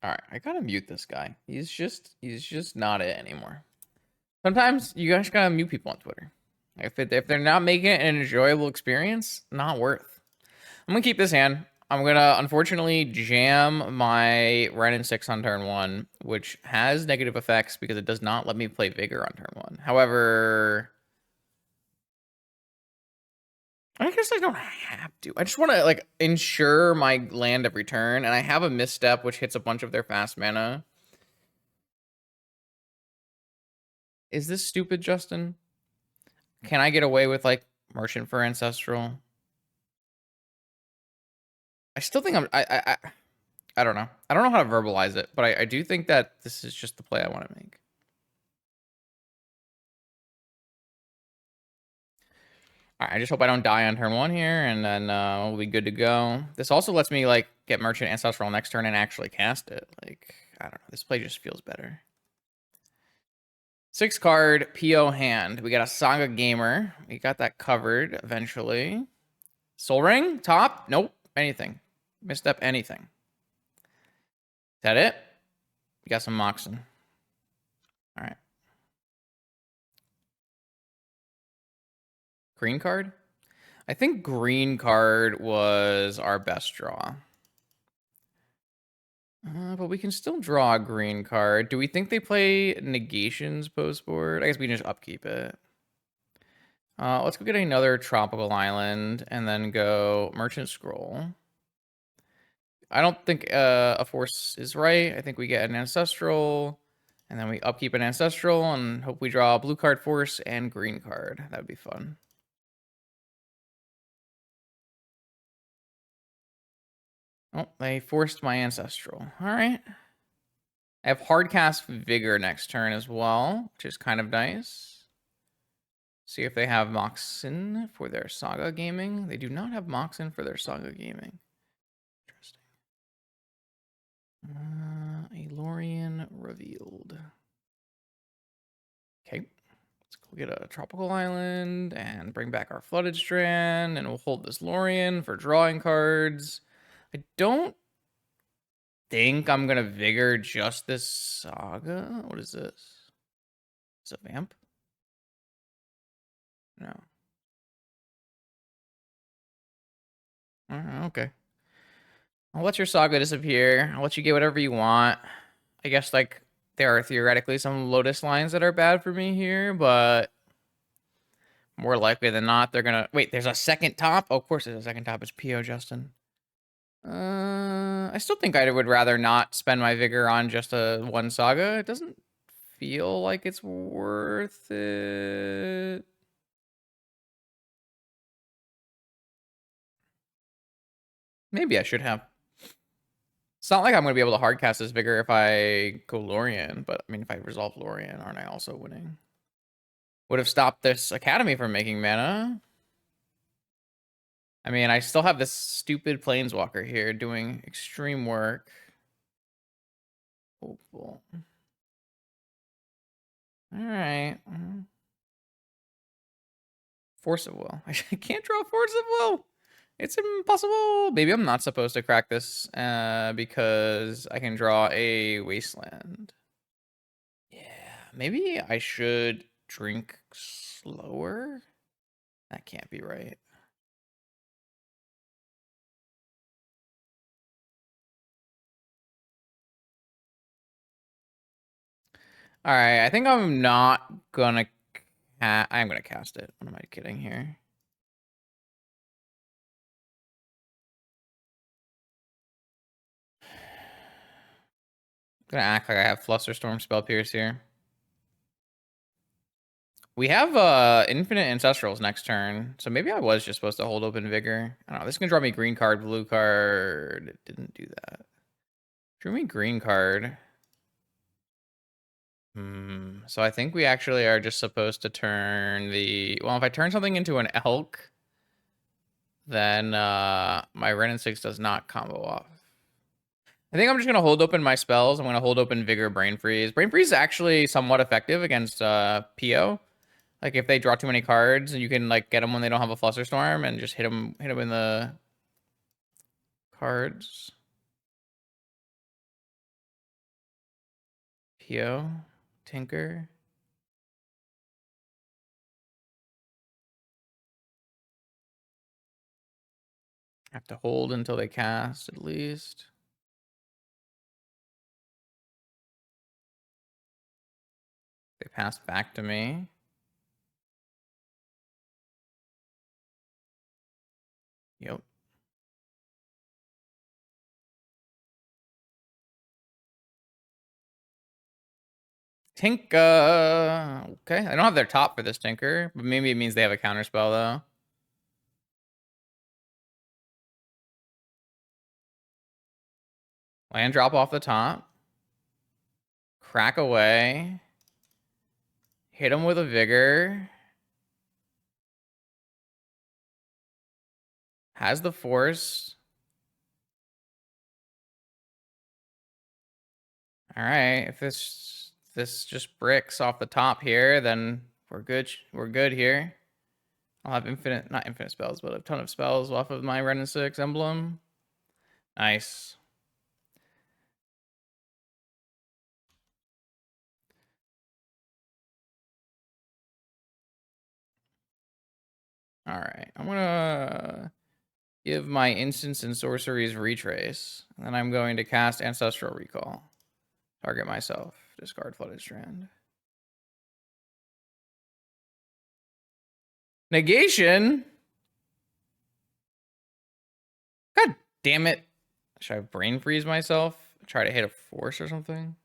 All right, I gotta mute this guy. He's just not it anymore. Sometimes you guys gotta mute people on Twitter. If they're not making it an enjoyable experience, not worth. I'm gonna keep this hand. I'm gonna unfortunately jam my Ren and 6 on turn 1, which has negative effects because it does not let me play Vigor on turn 1. However, I guess I don't have to. I just want to like ensure my land every turn, and I have a misstep which hits a bunch of their fast mana. Is this stupid, Justin? Can I get away with like Merchant for Ancestral? I still think I don't know. I don't know how to verbalize it, but I do think that this is just the play I want to make. All right, I just hope I don't die on turn 1 here, and then we'll be good to go. This also lets me like get Merchant Ancestral next turn and actually cast it. Like, I don't know. This play just feels better. 6 card PO hand. We got a Saga Gamer. We got that covered eventually. Soul Ring, top. Nope. Anything. Misstep anything. Is that it? We got some Moxen. All right. Green card? I think green card was our best draw. But we can still draw a green card. Do we think they play negations post board? I guess we can just upkeep it. Let's go get another tropical island and then go Merchant Scroll. I don't think a force is right. I think we get an ancestral, and then we upkeep an ancestral and hope we draw a blue card force and green card. That'd be fun. Oh, they forced my ancestral. All right. I have hardcast Vigor next turn as well, which is kind of nice. See if they have Moxen for their Saga Gaming. They do not have Moxen for their Saga Gaming. Interesting. Alorian revealed. Okay. Let's go get a tropical island and bring back our flooded strand, and we'll hold this Lorien for drawing cards. I don't think I'm gonna Vigor just this Saga. What is this? Is it a vamp? No. Okay. I'll let your Saga disappear. I'll let you get whatever you want. I guess, like, there are theoretically some Lotus lines that are bad for me here, but more likely than not, they're gonna... Wait, there's a second top? Oh, of course there's a second top. It's P.O. Justin. I still think I would rather not spend my Vigor on just a one Saga. It doesn't feel like it's worth it. Maybe I should have. It's not like I'm going to be able to hardcast this Vigor if I go Lorien, but I mean, if I resolve Lorien, aren't I also winning? Would have stopped this Academy from making mana. I mean, I still have this stupid Planeswalker here doing extreme work. Hopeful. All right. Force of Will. I can't draw Force of Will. It's impossible. Maybe I'm not supposed to crack this because I can draw a Wasteland. Yeah, maybe I should drink slower. That can't be right. All right, I think I'm not gonna... I'm gonna cast it. What am I kidding here? I'm gonna act like I have Flusterstorm, Spell Pierce here. We have Infinite Ancestrals next turn, so maybe I was just supposed to hold open Vigor. I don't know. This is gonna draw me green card, blue card. It didn't do that. Drew me green card. So I think we actually are just supposed to turn the... Well, if I turn something into an elk, then my Ren and 6 does not combo off. I think I'm just going to hold open my spells. I'm going to hold open Vigor, Brain Freeze. Brain Freeze is actually somewhat effective against PO. Like if they draw too many cards, and you can like get them when they don't have a Flusterstorm and just hit them in the cards. PO, Tinker. Have to hold until they cast at least. They pass back to me. Yep. Tinker. Okay, I don't have their top for this Tinker, but maybe it means they have a counterspell though. Land drop off the top. Crack away. Hit him with a Vigor. Has the force. All right, if this just bricks off the top here, then we're good. We're good here. I'll have not infinite spells, but a ton of spells off of my Ren and 6 emblem. Nice. All right, I'm gonna give my instants and sorceries retrace, and then I'm going to cast Ancestral Recall. Target myself. Discard Flooded Strand. Negation? God damn it. Should I Brain Freeze myself? Try to hit a force or something?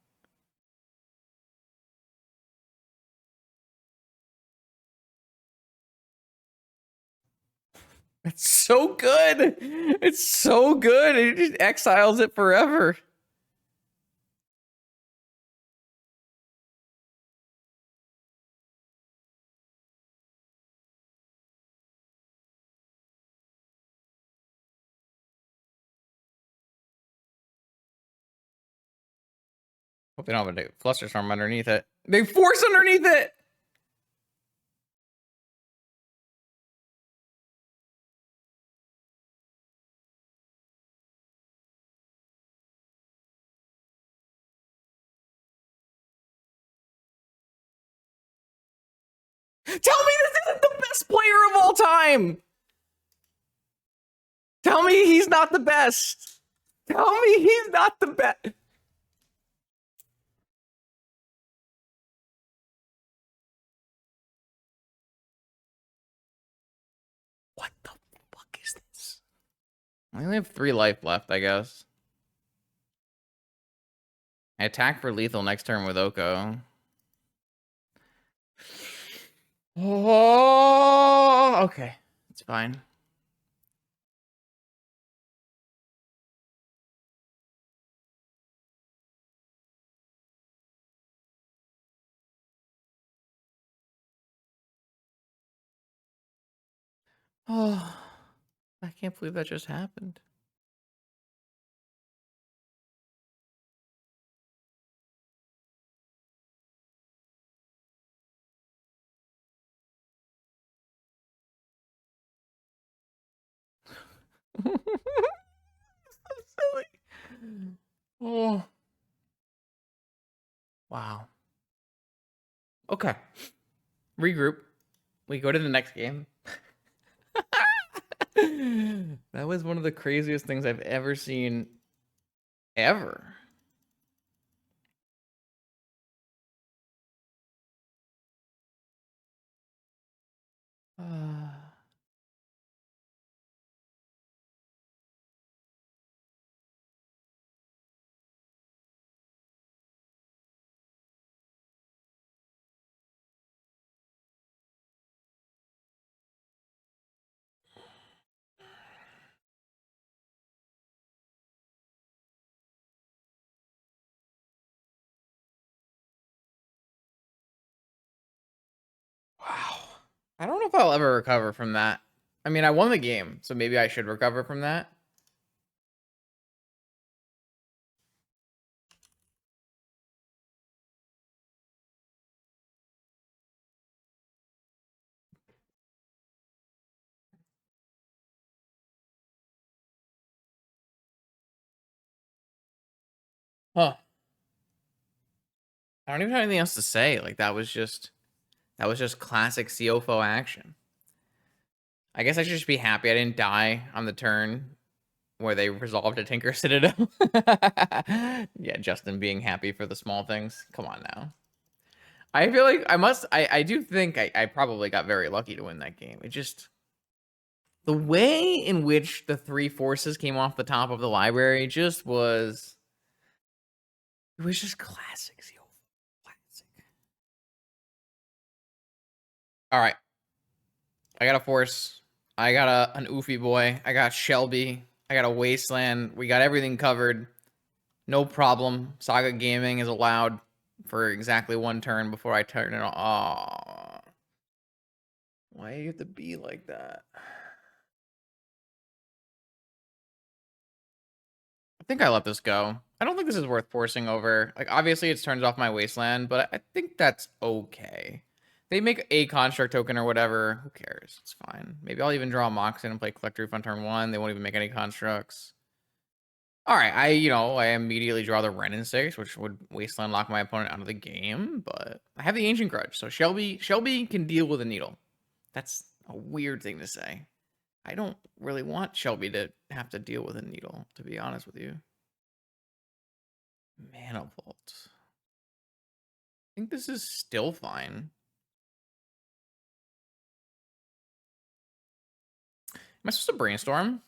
It's so good. It's so good. It just exiles it forever. Hope they don't have a Flusterstorm underneath it. They force underneath it. Tell me this isn't the best player of all time. Tell me he's not the best. Tell me he's not the best. What the fuck is this? I only have 3 life left, I guess. I attack for lethal next turn with Oko. Oh, okay. It's fine. Oh, I can't believe that just happened. So silly. Oh. Wow. Okay. Regroup. We go to the next game. That was one of the craziest things I've ever seen. Ever. Wow. I don't know if I'll ever recover from that. I mean, I won the game, so maybe I should recover from that. Huh. I don't even have anything else to say. Like, that was just classic COFO action. I guess I should just be happy I didn't die on the turn where they resolved a Tinker Citadel. Yeah, Justin being happy for the small things. Come on now. I feel like I do think I probably got very lucky to win that game. It just, the way in which the 3 forces came off the top of the library just was, it was just classic. Classic. All right. I got a force. I got an Oofy boy. I got Shelby. I got a Wasteland. We got everything covered. No problem. Saga Gaming is allowed for exactly 1 turn before I turn it on. Aw. Why do you have to be like that? I think I let this go. I don't think this is worth forcing over. Like, obviously, it turns off my Wasteland, but I think that's okay. They make a construct token or whatever. Who cares? It's fine. Maybe I'll even draw a Moxen and play Collector Roof on turn 1. They won't even make any constructs. All right, I immediately draw the Wrenn and 6, which would Wasteland lock my opponent out of the game, but I have the Ancient Grudge, so Shelby can deal with a needle. That's a weird thing to say. I don't really want Shelby to have to deal with a needle, to be honest with you. Mana Vault. I think this is still fine. Am I supposed to brainstorm?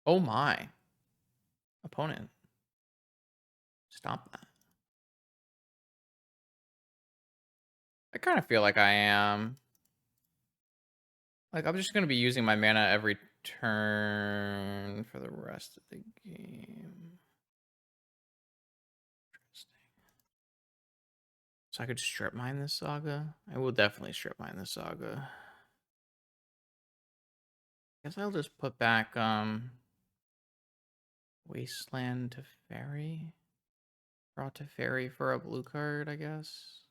Oh my. Opponent. Stop that. I kind of feel like I am. Like, I'm just going to be using my mana every turn for the rest of the game. So I could strip mine this Saga? I will definitely strip mine this Saga. Guess I'll just put back Wasteland to Fairy. Draw to Fairy for a blue card, I guess.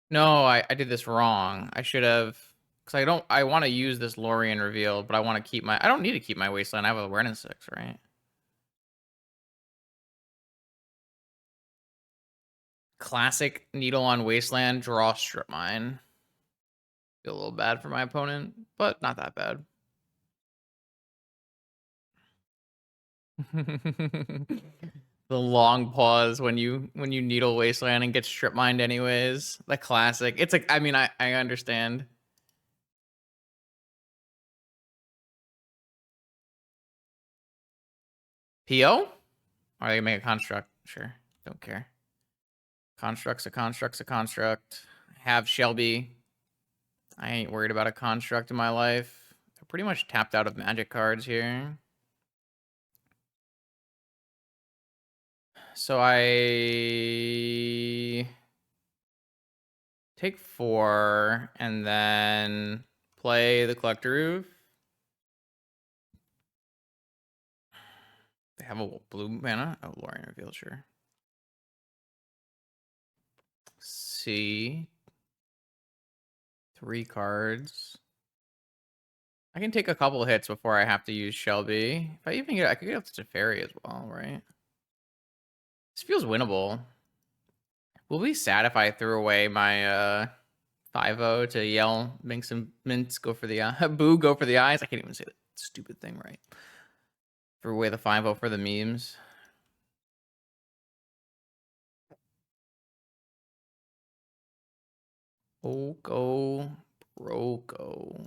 No, I did this wrong. I should have, because I want to use this Lorien reveal, but I want to keep I don't need to keep my Wasteland. I have a Wrenn and 6, right? Classic Needle on Wasteland, draw strip mine. Feel a little bad for my opponent, but not that bad. The long pause when you needle Wasteland and get strip mined anyways. The classic. It's like, I mean, I understand. PO? Or they make a construct. Sure. Don't care. Construct's a construct's a construct. Have Shelby. I ain't worried about a construct in my life. They're pretty much tapped out of magic cards here. So I take 4 and then play the Collector Roof. They have a blue mana. Oh, Lorien reveal, sure. C. 3 cards. I can take a couple hits before I have to use Shelby. If I even get, I could get up to Teferi as well, right? This feels winnable. Will be sad if I threw away my 5-0 to yell Minx and Mints go for the boo go for the eyes. I can't even say that stupid thing right. Threw away the 5-0 for the memes. Oko Broco.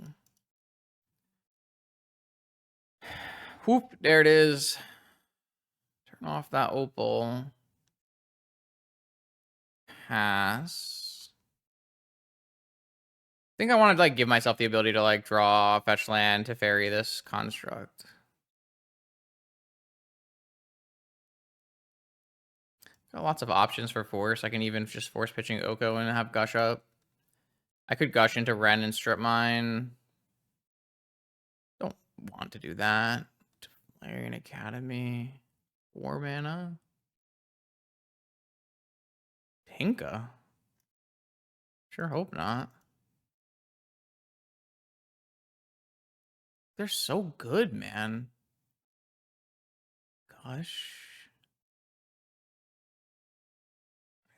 Whoop, there it is. Turn off that opal. Pass. I think I want to like give myself the ability to like draw fetch land to ferry this construct. Got lots of options for force. I can even just force pitching Oko and have gush up. I could gush into Ren and strip mine. Don't want to do that. Valerian Academy. 4 mana. Tinka. Sure hope not. They're so good, man. Gosh.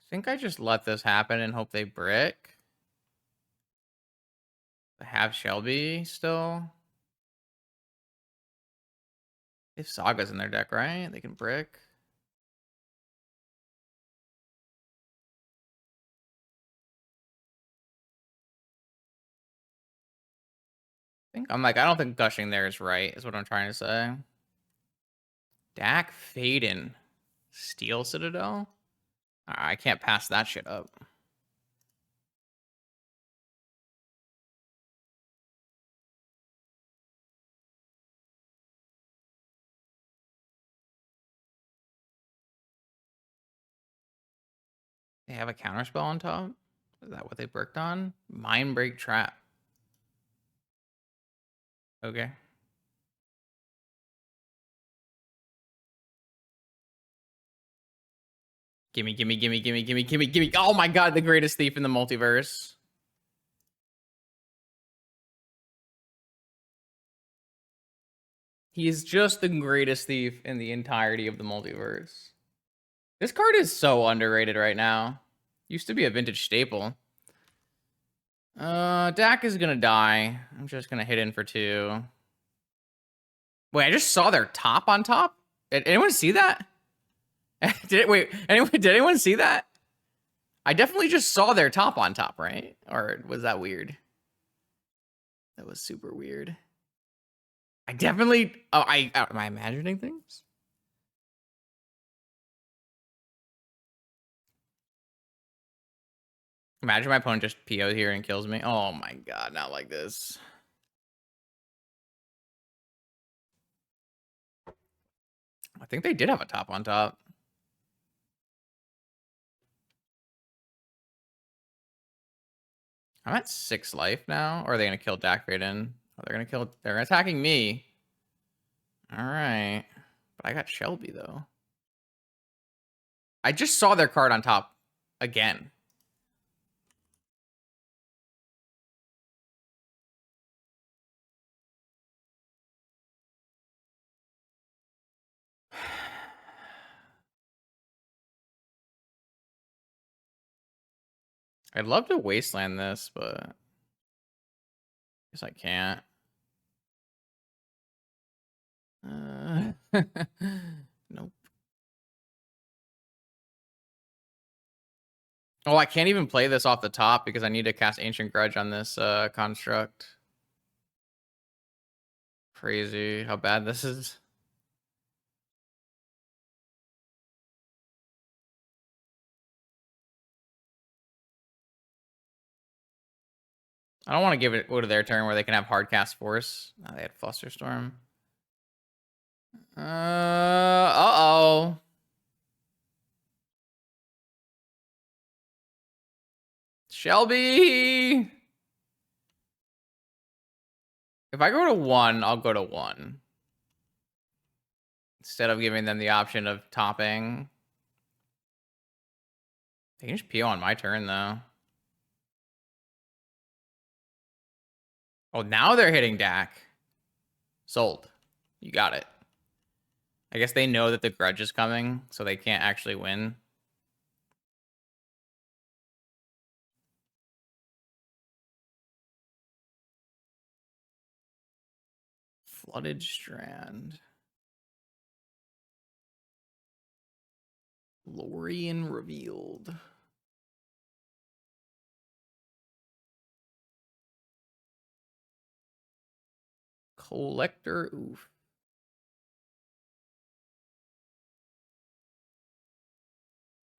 I think I just let this happen and hope they brick. They have Shelby still. They have Sagas in their deck, right? They can brick. I don't think gushing there is right, is what I'm trying to say. Dak Faden. Steel Citadel? I can't pass that shit up. They have a counterspell on top? Is that what they bricked on? Mind Break Trap. Okay. Gimme, gimme, gimme, gimme, gimme, gimme, gimme. Oh my god, the greatest thief in the multiverse. He is just the greatest thief in the entirety of the multiverse. This card is so underrated right now. Used to be a vintage staple. Dak is gonna die. I'm just gonna hit in for 2. Wait, I just saw their top on top? Did anyone see that? Did anyone see that? I definitely just saw their top on top, right? Or was that weird? That was super weird. I definitely... Oh, am I imagining things? Imagine my opponent just PO'd here and kills me. Oh my god, not like this. I think they did have a top on top. I'm at 6 life now. Or are they going to kill Dak Faden? Oh, they're going to kill... They're attacking me. Alright. But I got Shelby, though. I just saw their card on top again. I'd love to wasteland this, but I guess I can't. Nope. Oh, I can't even play this off the top because I need to cast Ancient Grudge on this construct. Crazy how bad this is. I don't want to give it go to their turn where they can have hard cast force. Oh, they had Flusterstorm. Uh-oh. Shelby. If I go to 1, I'll go to 1. Instead of giving them the option of topping. They can just PO on my turn, though. Oh, now they're hitting Dak. Sold. You got it. I guess they know that the Grudge is coming, so they can't actually win. Flooded Strand. Lorien revealed. Collector Oof.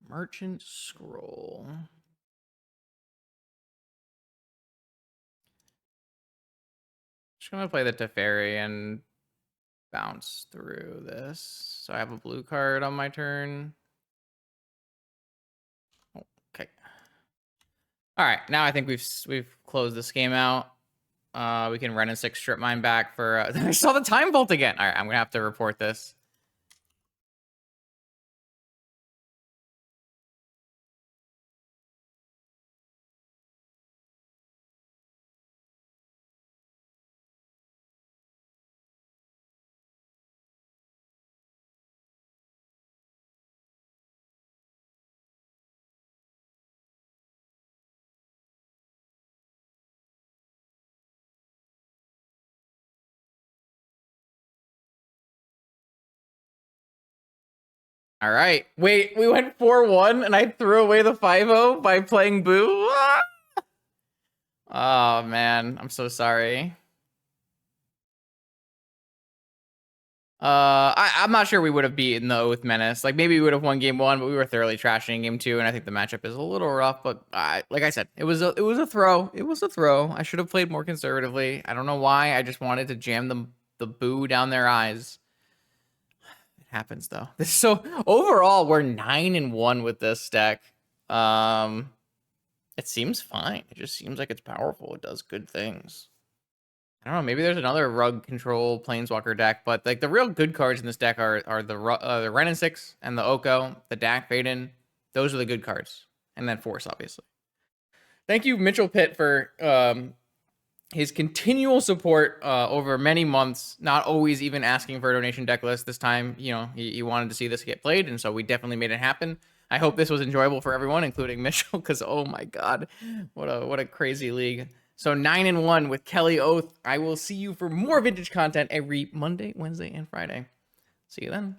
Merchant Scroll. Just gonna play the Teferi and bounce through this. So I have a blue card on my turn. Okay. All right, now I think we've closed this game out. We can run a 6 strip mine back for. I saw the time vault again. All right, I'm gonna have to report this. All right. Wait, we went 4-1 and I threw away the 5-0 by playing Boo? Ah! Oh, man. I'm so sorry. I'm not sure we would have beaten the Oath Menace. Like, maybe we would have won game 1, but we were thoroughly trashing game 2, and I think the matchup is a little rough, but like I said, it was a throw. It was a throw. I should have played more conservatively. I don't know why. I just wanted to jam the Boo down their eyes. Happens though. So overall, we're 9-1 with this deck. It seems fine. It just seems like it's powerful. It does good things. I don't know. Maybe there's another rug control planeswalker deck, but like the real good cards in this deck are the Ren and 6 and the Oko, the Dak Faden. Those are the good cards, and then Force, obviously. Thank you, Mitchell Pitt, for his continual support over many months, not always even asking for a donation deck list. This time, you know, he wanted to see this get played, and so we definitely made it happen. I hope this was enjoyable for everyone, including Mitchell, because oh my god, what a crazy league. So 9-1 with Kelly Oath. I will see you for more vintage content every Monday, Wednesday, and Friday. See you then.